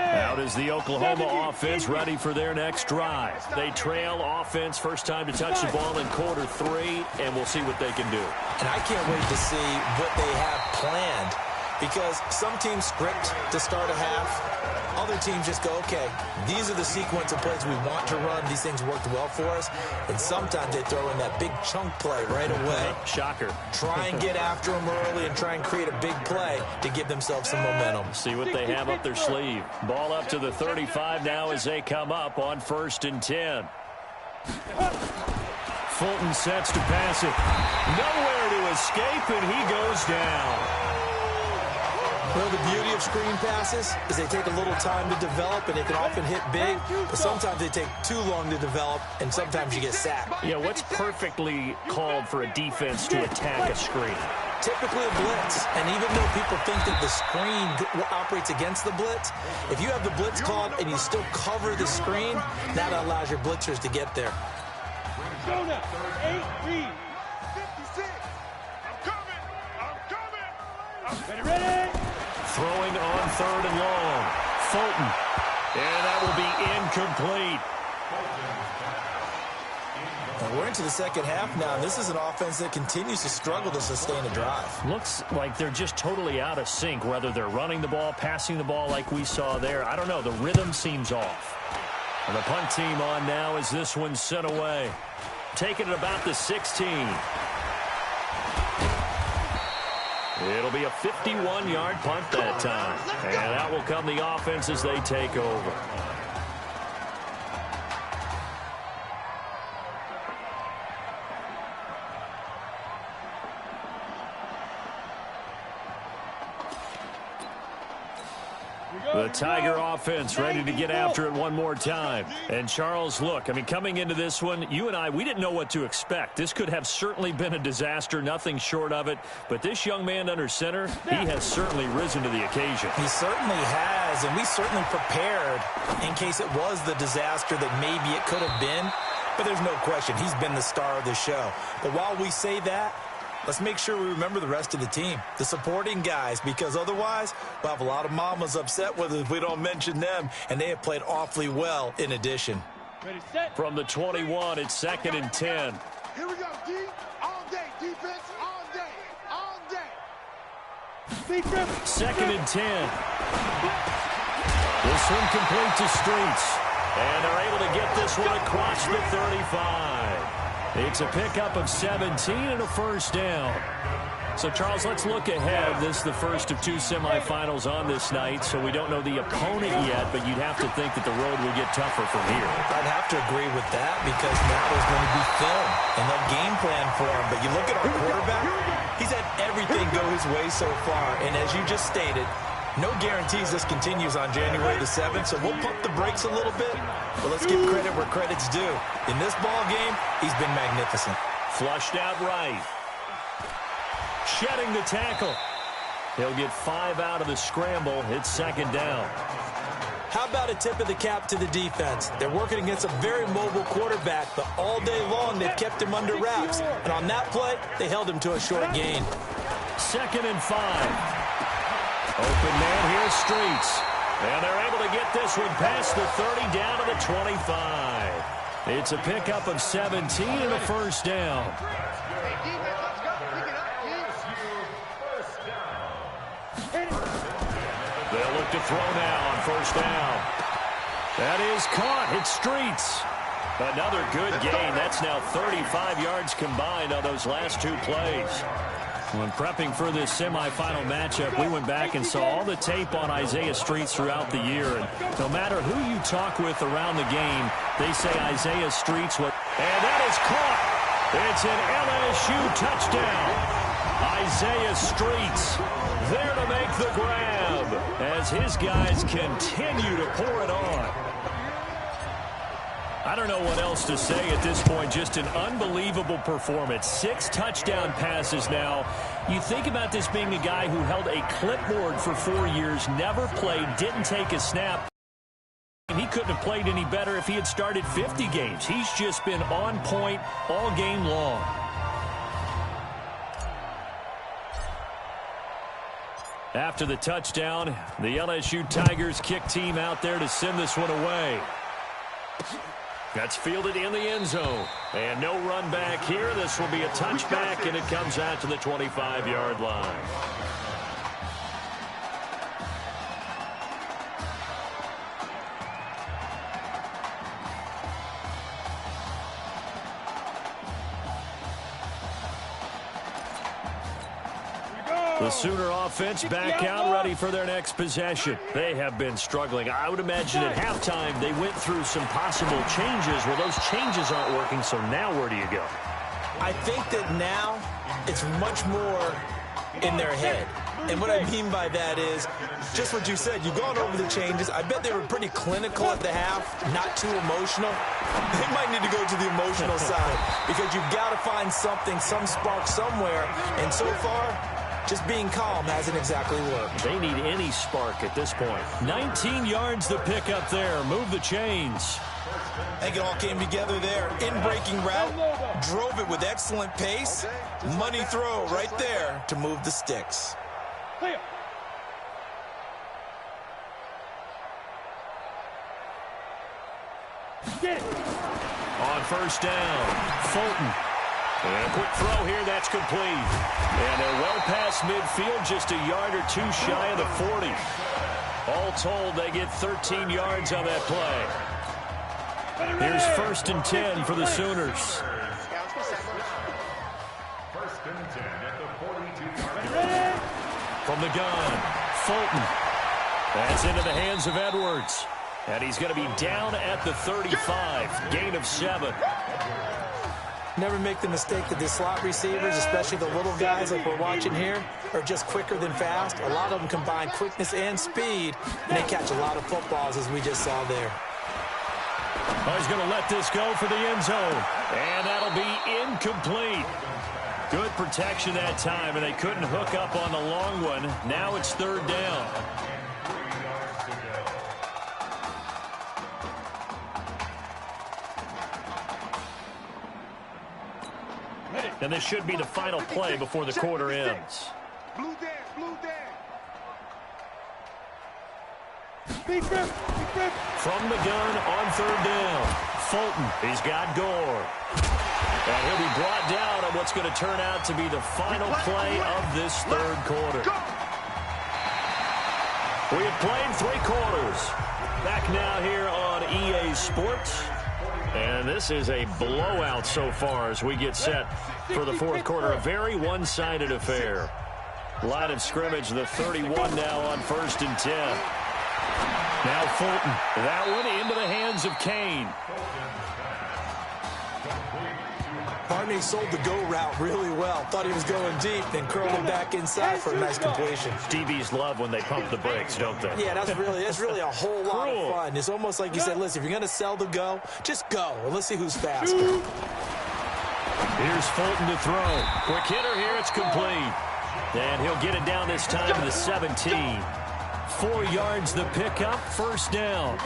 Speaker 16: Out is the Oklahoma offense ready for their next drive. They trail offense, first time to touch the ball in quarter 3, and we'll see what they can do.
Speaker 18: And I can't wait to see what they have planned, because some teams script to start a half. Other teams just go, okay, these are the sequence of plays we want to run. These things worked well for us. And sometimes they throw in that big chunk play right away.
Speaker 16: Shocker.
Speaker 18: Try and get after them early and try and create a big play to give themselves some momentum.
Speaker 16: See what they have up their sleeve. Ball up to the 35 now as they come up on 1st and 10. Fulton sets to pass it. Nowhere to escape, and he goes down.
Speaker 18: Well, the beauty of screen passes is they take a little time to develop, and they can often hit big, but sometimes they take too long to develop, and sometimes you get sacked.
Speaker 16: Yeah, what's perfectly called for a defense to attack a screen?
Speaker 18: Typically a blitz, and even though people think that the screen operates against the blitz, if you have the blitz called and you still cover the screen, that allows your blitzers to get there.
Speaker 15: Jonah, 8 read. 56. I'm coming. Ready.
Speaker 16: Throwing on 3rd and long. Fulton. And that will be incomplete.
Speaker 18: And we're into the second half now, and this is an offense that continues to struggle to sustain a drive.
Speaker 16: Looks like they're just totally out of sync, whether they're running the ball, passing the ball like we saw there. I don't know. The rhythm seems off. And the punt team on now as this one's sent away. Taking it about the 16. It'll be a 51-yard punt that time. And out will come the offense as they take over. The Tiger offense ready to get after it one more time. And Charles, look, I mean, coming into this one, you and I, we didn't know what to expect. This could have certainly been a disaster, nothing short of it. But this young man under center, he has certainly risen to the occasion.
Speaker 18: He certainly has, and we certainly prepared in case it was the disaster that maybe it could have been. But there's no question, he's been the star of the show. But while we say that, let's make sure we remember the rest of the team, the supporting guys, because otherwise we'll have a lot of mamas upset with us if we don't mention them, and they have played awfully well in addition.
Speaker 15: Ready, set.
Speaker 16: From the 21, it's 2nd and 10.
Speaker 15: Here we go, D. All day, defense, all day, all day.
Speaker 16: 2nd and 10. This one complete to Streets. And they're able to get this one across the 35. It's a pickup of 17 and a first down. So, Charles, let's look ahead. This is the first of 2 semifinals on this night, so we don't know the opponent yet, but you'd have to think that the road will get tougher from here.
Speaker 18: I'd have to agree with that because now there's going to be film and they'll game plan for him. But you look at our quarterback, he's had everything go his way so far. And as you just stated, no guarantees this continues on January the 7th, so we'll pump the brakes a little bit. But let's give credit where credit's due. In this ball game, he's been magnificent.
Speaker 16: Flushed out right. Shedding the tackle. He'll get 5 out of the scramble. It's 2nd down.
Speaker 18: How about a tip of the cap to the defense? They're working against a very mobile quarterback, but all day long they've kept him under wraps. And on that play, they held him to a short gain.
Speaker 16: 2nd and 5. Open man here, Streets. And they're able to get this one past the 30 down to the 25. It's a pickup of 17 and a first down. They'll look to throw now on first down. That is caught. It's Streets. Another good gain. That's now 35 yards combined on those last 2 plays. When prepping for this semifinal matchup, we went back and saw all the tape on Isaiah Streets throughout the year. And no matter who you talk with around the game, they say Isaiah Streets was... And that is caught. It's an LSU touchdown. Isaiah Streets there to make the grab as his guys continue to pour it on. I don't know what else to say at this point. Just an unbelievable performance. 6 touchdown passes now. You think about this being a guy who held a clipboard for 4 years, never played, didn't take a snap. He couldn't have played any better if he had started 50 games. He's just been on point all game long. After the touchdown, the LSU Tigers kick team out there to send this one away. That's fielded in the end zone. And no run back here. This will be a touchback, and it comes out to the 25-yard line. The Sooner offense back out, ready for their next possession. They have been struggling. I would imagine at halftime they went through some possible changes. Well, those changes aren't working, so now where do you go?
Speaker 18: I think that now it's much more in their head. And what I mean by that is just what you said. You've gone over the changes. I bet they were pretty clinical at the half, not too emotional. They might need to go to the emotional side because you've got to find something, some spark somewhere. And so far, just being calm hasn't exactly worked.
Speaker 16: They need any spark at this point. 19 yards the pick up there. Move the chains.
Speaker 18: I think it all came together there. In-breaking route. Drove it with excellent pace. Money throw right there to move the sticks.
Speaker 16: On first down, Fulton. And a quick throw here, that's complete. And they're well past midfield, just a yard or two shy of the 40. All told, they get 13 yards on that play. Here's 1st and 10 for the Sooners.
Speaker 19: First and 10 at the 42-yard.
Speaker 16: From the gun, Fulton. That's into the hands of Edwards. And he's going to be down at the 35. Gain of 7.
Speaker 18: Never make the mistake that the slot receivers, especially the little guys like we're watching here, are just quicker than fast. A lot of them combine quickness and speed, and they catch a lot of footballs, as we just saw there.
Speaker 16: Oh, he's going to let this go for the end zone. And that'll be incomplete. Good protection that time, and they couldn't hook up on the long one. Now it's 3rd down. And this should be the final play before the quarter ends.
Speaker 15: Blue dance.
Speaker 16: From the gun on 3rd down. Fulton, he's got Gore. And he'll be brought down on what's going to turn out to be the final play of this 3rd quarter. We have played 3 quarters. Back now here on EA Sports. And this is a blowout so far as we get set for the 4th quarter. A very one-sided affair. Line of scrimmage, the 31 now on 1st and 10. Now Fulton. That one into the hands of Kane.
Speaker 18: Barney sold the go route really well. Thought he was going deep, then curled it back inside for a nice completion.
Speaker 16: DBs love when they pump the brakes, don't they?
Speaker 18: Yeah, that's really a whole lot of fun. It's almost like you said, listen, if you're going to sell the go, just go, and let's see who's faster.
Speaker 16: Here's Fulton to throw. Quick hitter here, it's complete. And he'll get it down this time to the 17. 4 yards the pickup, 1st down.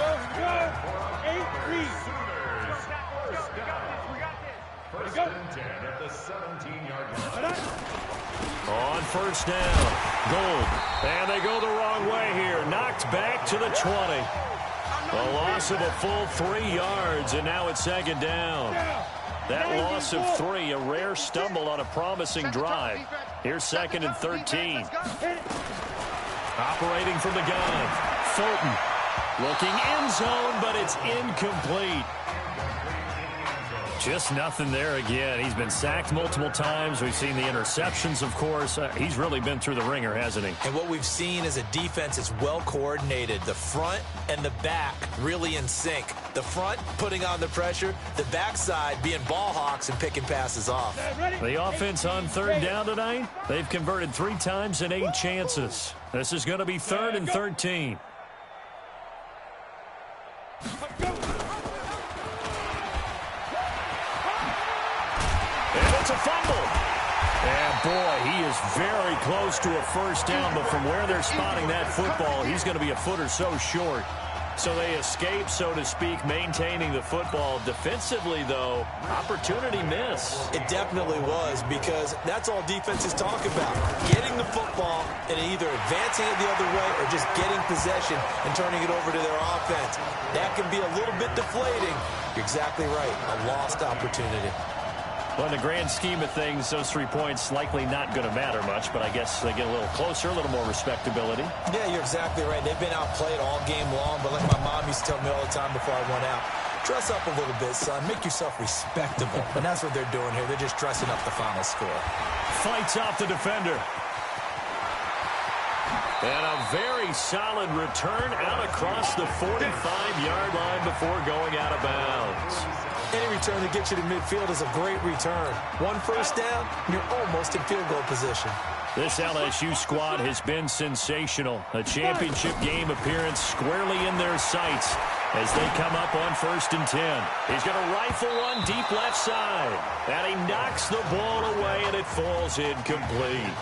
Speaker 19: First and 10 at the 17-yard line.
Speaker 16: On first down, Gold. And they go the wrong way here. Knocked back to the 20. A loss of a full 3 yards, and now it's second down. That loss of 3, a rare stumble on a promising drive. Here's second and 13. Operating from the gun, Fulton. Looking end zone, but it's incomplete. Just nothing there again. He's been sacked multiple times. We've seen the interceptions, of course. He's really been through the ringer, hasn't he?
Speaker 18: And what we've seen is a defense that's well coordinated. The front and the back really in sync. The front putting on the pressure, the backside being ball hawks and picking passes off.
Speaker 16: The offense on third down tonight, they've converted 3 times in 8 chances. This is going to be third and 13. And it's a fumble. And boy, he is very close to a first down, but from where they're spotting that football, he's going to be a foot or so short. So they escape, so to speak, maintaining the football. Defensively, though, opportunity miss.
Speaker 18: It definitely was, because that's all defenses talk about. Getting the football and either advancing it the other way or just getting possession and turning it over to their offense. That can be a little bit deflating. You're exactly right. A lost opportunity.
Speaker 16: Well, in the grand scheme of things, those 3 points likely not going to matter much, but I guess they get a little closer, a little more respectability.
Speaker 18: Yeah, you're exactly right. They've been outplayed all game long, but like my mom used to tell me all the time before I went out, dress up a little bit, son. Make yourself respectable. And that's what they're doing here. They're just dressing up the final score.
Speaker 16: Fights off the defender. And a very solid return out across the 45-yard line before going out of bounds.
Speaker 18: Any return that gets you to midfield is a great return. 1 first down, you're almost in field goal position.
Speaker 16: This LSU squad has been sensational. A championship game appearance squarely in their sights as they come up on first and 10. He's going to rifle one deep left side. And he knocks the ball away, and it falls incomplete.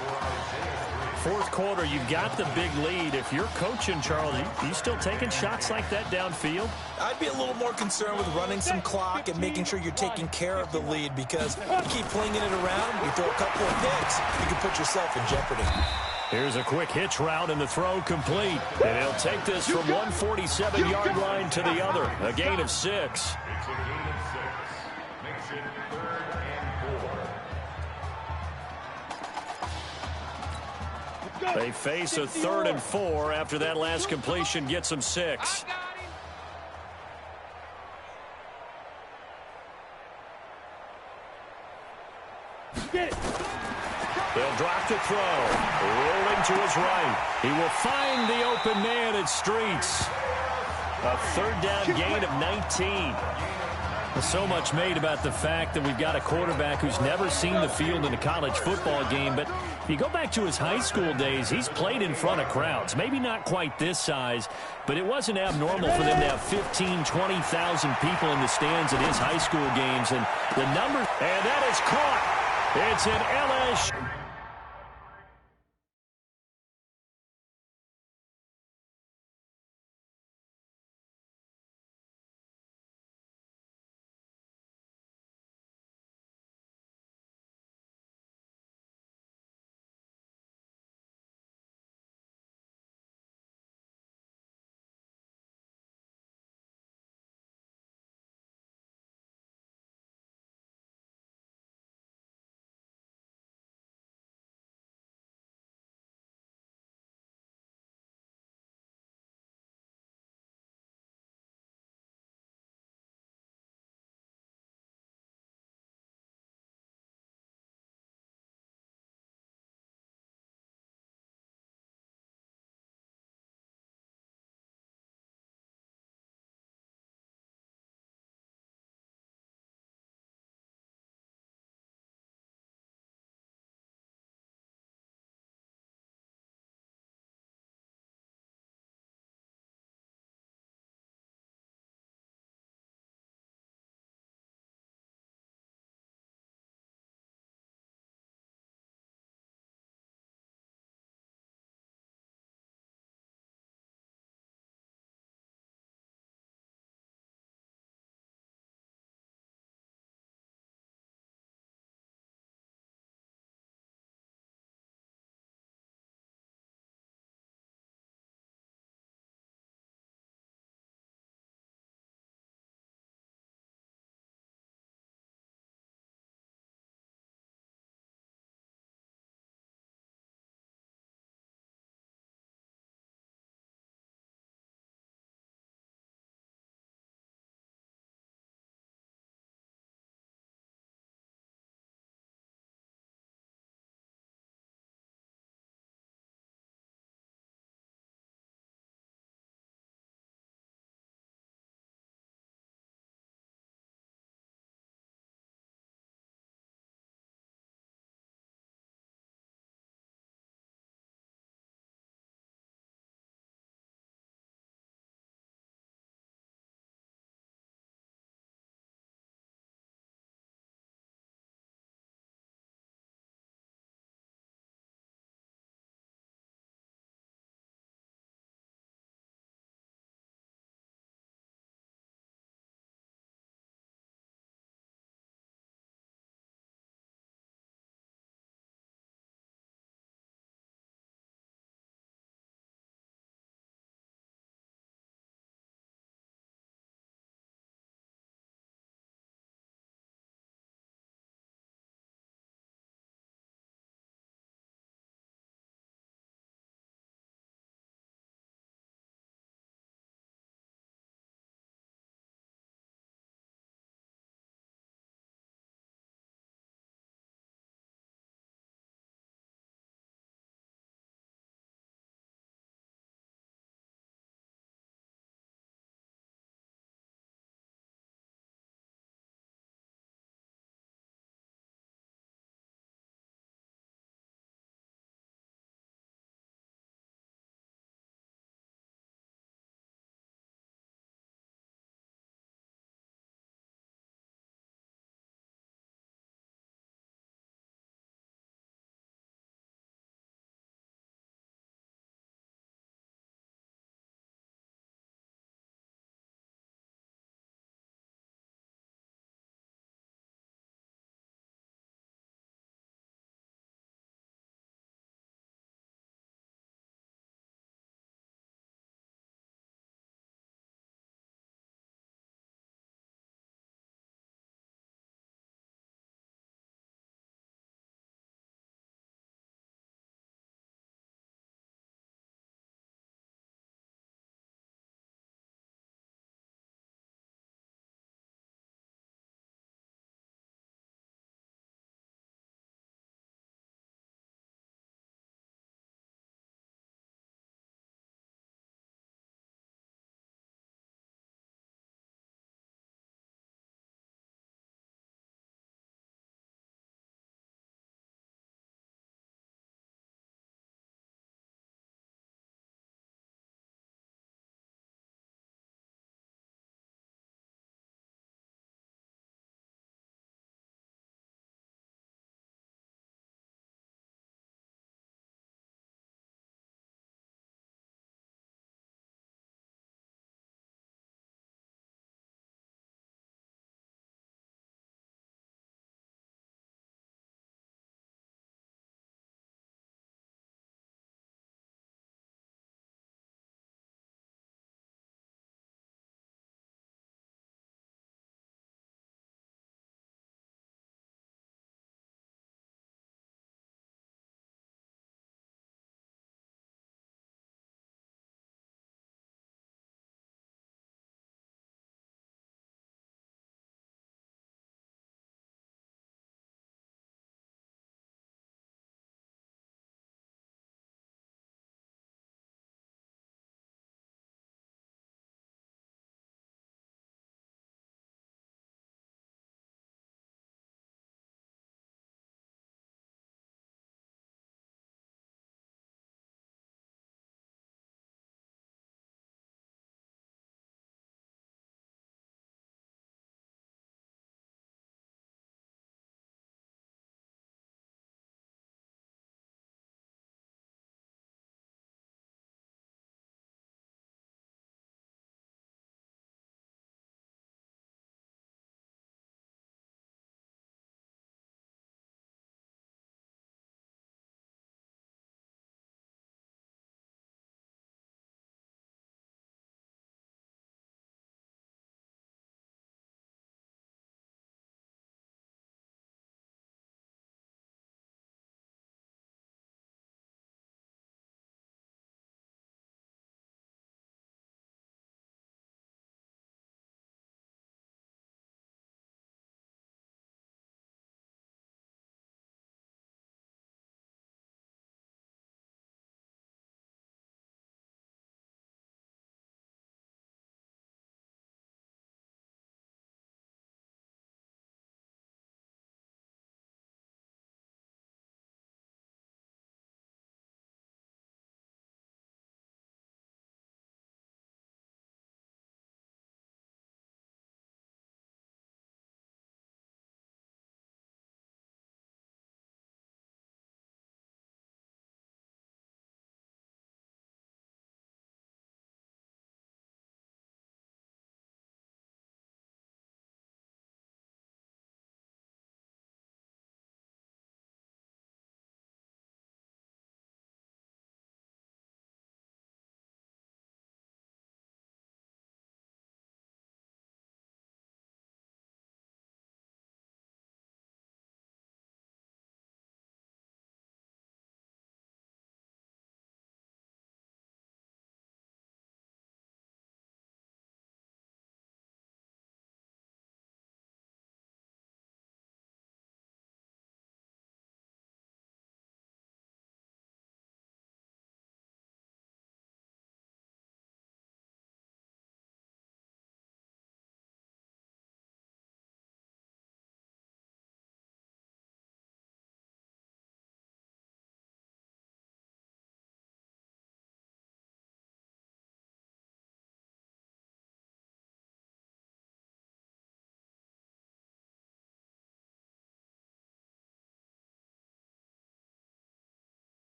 Speaker 16: Fourth quarter, you've got the big lead. If you're coaching, Charles, you still taking shots like that downfield?
Speaker 18: I'd be a little more concerned with running some clock and making sure you're taking care of the lead, because you keep flinging it around, you throw a couple of picks, you can put yourself in jeopardy.
Speaker 16: Here's a quick hitch route and the throw complete. And he'll take this from 147-yard line to the other. A gain of 6.
Speaker 19: It's a gain of 6. Makes it 3rd and 4.
Speaker 16: They face a 3rd and 4 after that last completion gets them 6. They'll drop the throw. Rolling to his right. He will find the open man at Streets. A 3rd down gain of 19. So much made about the fact that we've got a quarterback who's never seen the field in a college football game. But if you go back to his high school days, he's played in front of crowds. Maybe not quite this size, but it wasn't abnormal for them to have 15,000, 20,000 people in the stands at his high school games. And the number, and that is caught. It's an LSU.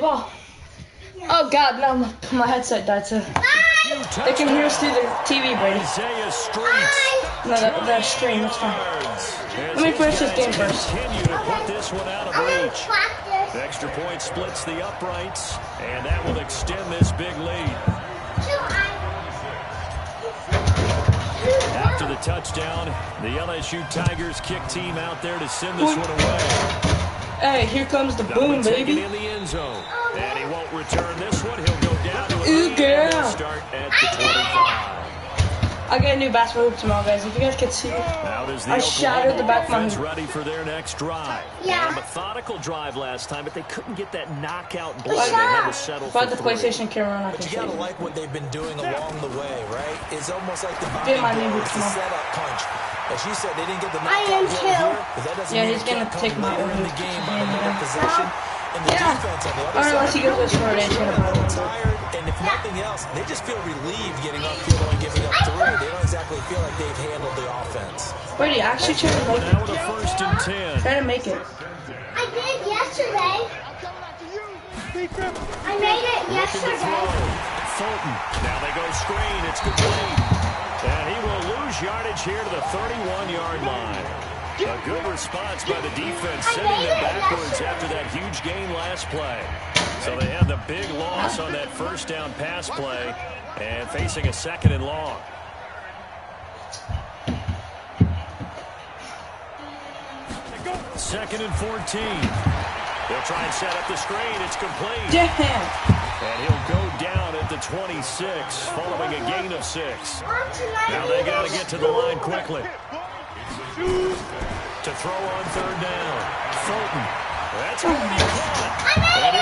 Speaker 7: ball. Oh God, no, my headset died too. They can hear us through the TV, Brady. No, that stream, that's fine. Let me finish this game first.
Speaker 16: Continue to put this one out of reach. The extra point splits the uprights, and that will extend this big lead. After the touchdown, the LSU Tigers kick team out there to send this one away.
Speaker 7: Hey, here comes the boom, baby.
Speaker 16: In the end zone, and he won't return this one. He'll go down to a lead, and he'll start at the 25.
Speaker 7: I'll get a new basketball hoop tomorrow, guys. If you guys could see it, I shattered the back of my hoop.
Speaker 16: Ready for their next drive.
Speaker 7: Yeah.
Speaker 16: A methodical drive last time, but they couldn't get that knockout blow. They had to settle for
Speaker 7: the PlayStation camera.
Speaker 18: But you gotta like what they've been doing along the way, right? It's almost like the
Speaker 7: Get my new hoop
Speaker 18: the
Speaker 7: tomorrow.
Speaker 18: setup punch. As you said, they didn't get the knockout blow here, but that doesn't mean
Speaker 7: he's gonna take my
Speaker 18: later in the game on another possession. And the defense on the other
Speaker 7: unless he goes
Speaker 18: side,
Speaker 7: for it, he's gonna probably
Speaker 18: tired, and if nothing else, they just feel relieved getting up field and giving up 3. They don't exactly feel like they've handled the offense.
Speaker 7: Brady, actually try to make
Speaker 16: now with a 1st and 10.
Speaker 7: Try to make it.
Speaker 20: I did yesterday. I made it yesterday.
Speaker 16: Fulton. Now they go screen. It's complete. And he will lose yardage here to the 31-yard line. A good response by the defense, sending them backwards after that huge gain last play. So they had the big loss on that 1st down pass play and facing a 2nd and long. Second and 14. They'll try and set up the screen. It's complete.
Speaker 7: Damn.
Speaker 16: And he'll go down at the 26, following a gain of 6. Now they got to get to the line quickly. To throw on 3rd down. Fulton. That's going to be caught. And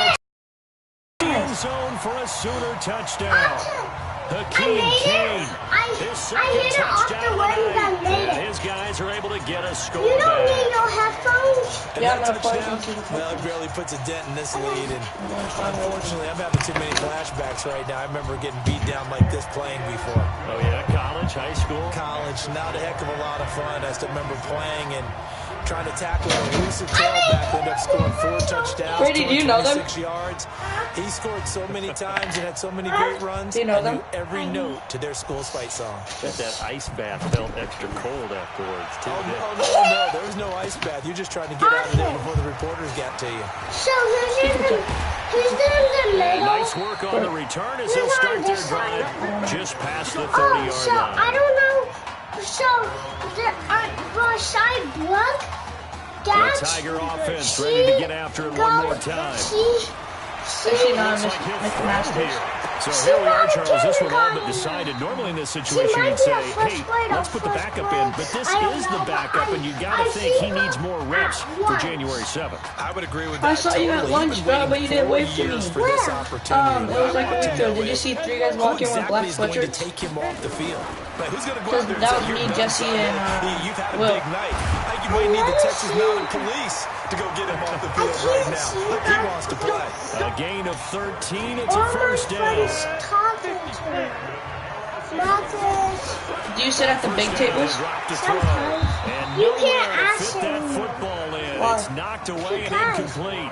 Speaker 16: he'll end zone for a Sooner touchdown. Hakeem Kane. His 2nd touchdown of the night. And his guys are able to get a score
Speaker 20: You don't
Speaker 16: back.
Speaker 20: need no headphones.
Speaker 18: And that touchdown, well, it barely puts a dent in this lead. And unfortunately, I'm having too many flashbacks right now. I remember getting beat down like this playing before.
Speaker 16: Oh, yeah? College, high school?
Speaker 18: College. Not a heck of a lot of fun. I still remember playing and trying to tackle an elusive tailback. Ended up scoring 4 touchdowns.
Speaker 7: Brady, do you know them?
Speaker 18: 26 yards. He scored so many times and had so many great runs.
Speaker 7: Do you know
Speaker 18: I
Speaker 7: them?
Speaker 18: knew every note to their school's fight song.
Speaker 16: Bet that ice bath felt extra cold afterwards, too.
Speaker 18: No, there was no ice bath. You're just trying to get out of there before the reporters got to you.
Speaker 20: So who's in the middle?
Speaker 16: Nice work on the return as they'll start their drive just past the 30-yard
Speaker 20: so
Speaker 16: line.
Speaker 20: I don't know. So was I blood?
Speaker 16: The Tiger offense ready to get after it one more time.
Speaker 7: Actually, no, Mr. Masters.
Speaker 16: So here we are, Charles. This one all but decided. Normally in this situation, you'd say, hey, let's put the backup in. But this is the backup, and you got to think he needs more reps for January 7th.
Speaker 18: I would agree with that.
Speaker 7: I saw you at lunch, bro, but you didn't wait for me.
Speaker 18: For this opportunity.
Speaker 7: It was like a week ago. Did you see 3 guys walking with black sweatshirts?
Speaker 18: Take him off the field. But who's going to go
Speaker 7: Because
Speaker 18: out there and
Speaker 7: that
Speaker 18: say,
Speaker 7: was me, Jesse, and
Speaker 18: you've had a
Speaker 7: Will.
Speaker 18: big night. I think you might need the Texas Mounted Police to go get him off the field right now. He wants to play.
Speaker 16: A gain of 13. It's a 1st down.
Speaker 7: Do you sit at the big tables?
Speaker 16: And
Speaker 20: You can't
Speaker 16: nowhere to
Speaker 20: ask
Speaker 16: fit that
Speaker 20: him.
Speaker 16: football in.
Speaker 20: Why?
Speaker 16: It's knocked away and
Speaker 20: Because
Speaker 16: incomplete.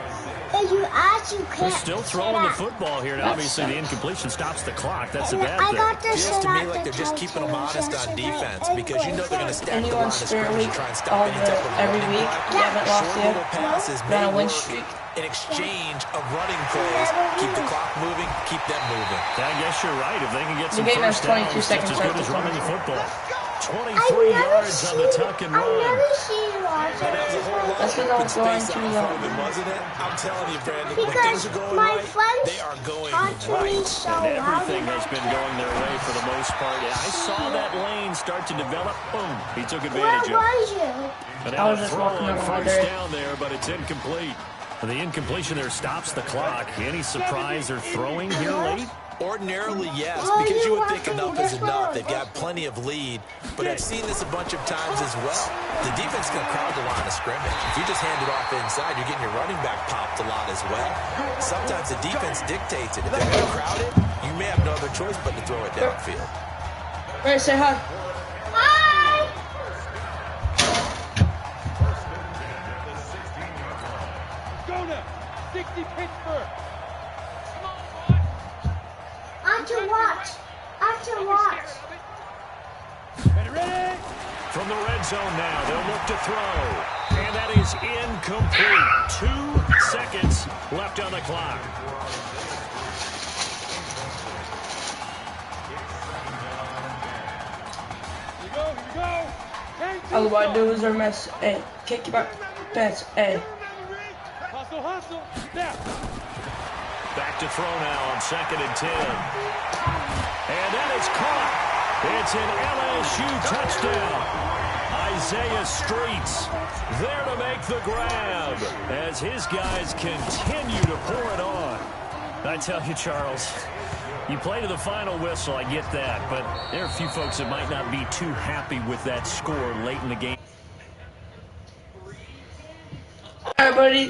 Speaker 20: If you ask, you
Speaker 16: They're
Speaker 20: can't.
Speaker 16: still throwing the football here. And obviously, the incompletion stops the clock. That's a bad
Speaker 20: I
Speaker 16: thing.
Speaker 20: got this
Speaker 18: Feels to
Speaker 20: at
Speaker 18: me
Speaker 20: the
Speaker 18: like they're just keeping them honest on defense because you know they're going to stack the line
Speaker 7: Anyone
Speaker 18: of
Speaker 7: spirit
Speaker 18: scrimmage
Speaker 7: week
Speaker 18: and try and stop any type of
Speaker 7: every
Speaker 18: running
Speaker 7: week?
Speaker 18: play.
Speaker 7: You haven't lost
Speaker 18: Short
Speaker 7: yet?
Speaker 18: little passes
Speaker 7: You're
Speaker 18: may
Speaker 7: on a win
Speaker 18: work
Speaker 7: streak?
Speaker 18: in exchange of running plays. Keep the clock moving, keep them moving.
Speaker 16: I guess you're right. If they can get some
Speaker 7: The game has
Speaker 16: first downs,
Speaker 7: 22
Speaker 16: just
Speaker 7: seconds
Speaker 16: as good
Speaker 7: left
Speaker 16: as
Speaker 7: to
Speaker 16: running the
Speaker 7: play.
Speaker 16: football. 23 yards on the tuck and run.
Speaker 7: That's because I was going to
Speaker 18: Wasn't it? I'm telling you, Brandon, when
Speaker 20: Because
Speaker 18: things are going
Speaker 20: my
Speaker 18: right,
Speaker 20: friends
Speaker 18: they are going
Speaker 20: talk to me
Speaker 18: right.
Speaker 20: so
Speaker 16: And everything
Speaker 20: loud.
Speaker 16: has been going their way for the most part. Yeah, I saw that lane start to develop. Boom. He took advantage
Speaker 20: Where
Speaker 16: of it.
Speaker 20: was you?
Speaker 16: But
Speaker 7: I
Speaker 16: now
Speaker 7: was
Speaker 16: a
Speaker 7: just
Speaker 16: throw
Speaker 7: walking
Speaker 16: on
Speaker 7: over my
Speaker 16: first
Speaker 7: dirt.
Speaker 16: down there, but it's incomplete. And the incompletion there stops the clock. Any surprise they're throwing here late?
Speaker 18: Ordinarily, yes, because you would think enough is enough. They've got plenty of lead, but I've seen this a bunch of times as well. The defense can crowd the line of scrimmage. If you just hand it off inside, you're getting your running back popped a lot as well. Sometimes the defense dictates it. If they're going to crowd it, you may have no other choice but to throw it downfield.
Speaker 7: Ray, say hi.
Speaker 20: Hi.
Speaker 15: Go now. 60 Pittsburgh.
Speaker 20: to watch. I have to watch.
Speaker 15: Ready?
Speaker 16: From the red zone now, they'll look to throw. And that is incomplete. 2 seconds left on the clock.
Speaker 15: Here we go.
Speaker 7: All I do is mess. Hey, kick your butt. Pass. Hey.
Speaker 15: Hustle. Now.
Speaker 16: Back to throw now on 2nd and 10. And that is caught. It's an LSU touchdown. Isaiah Streets there to make the grab as his guys continue to pour it on. I tell you, Charles, you play to the final whistle, I get that, but there are a few folks that might not be too happy with that score late in the game.
Speaker 7: All right, buddy.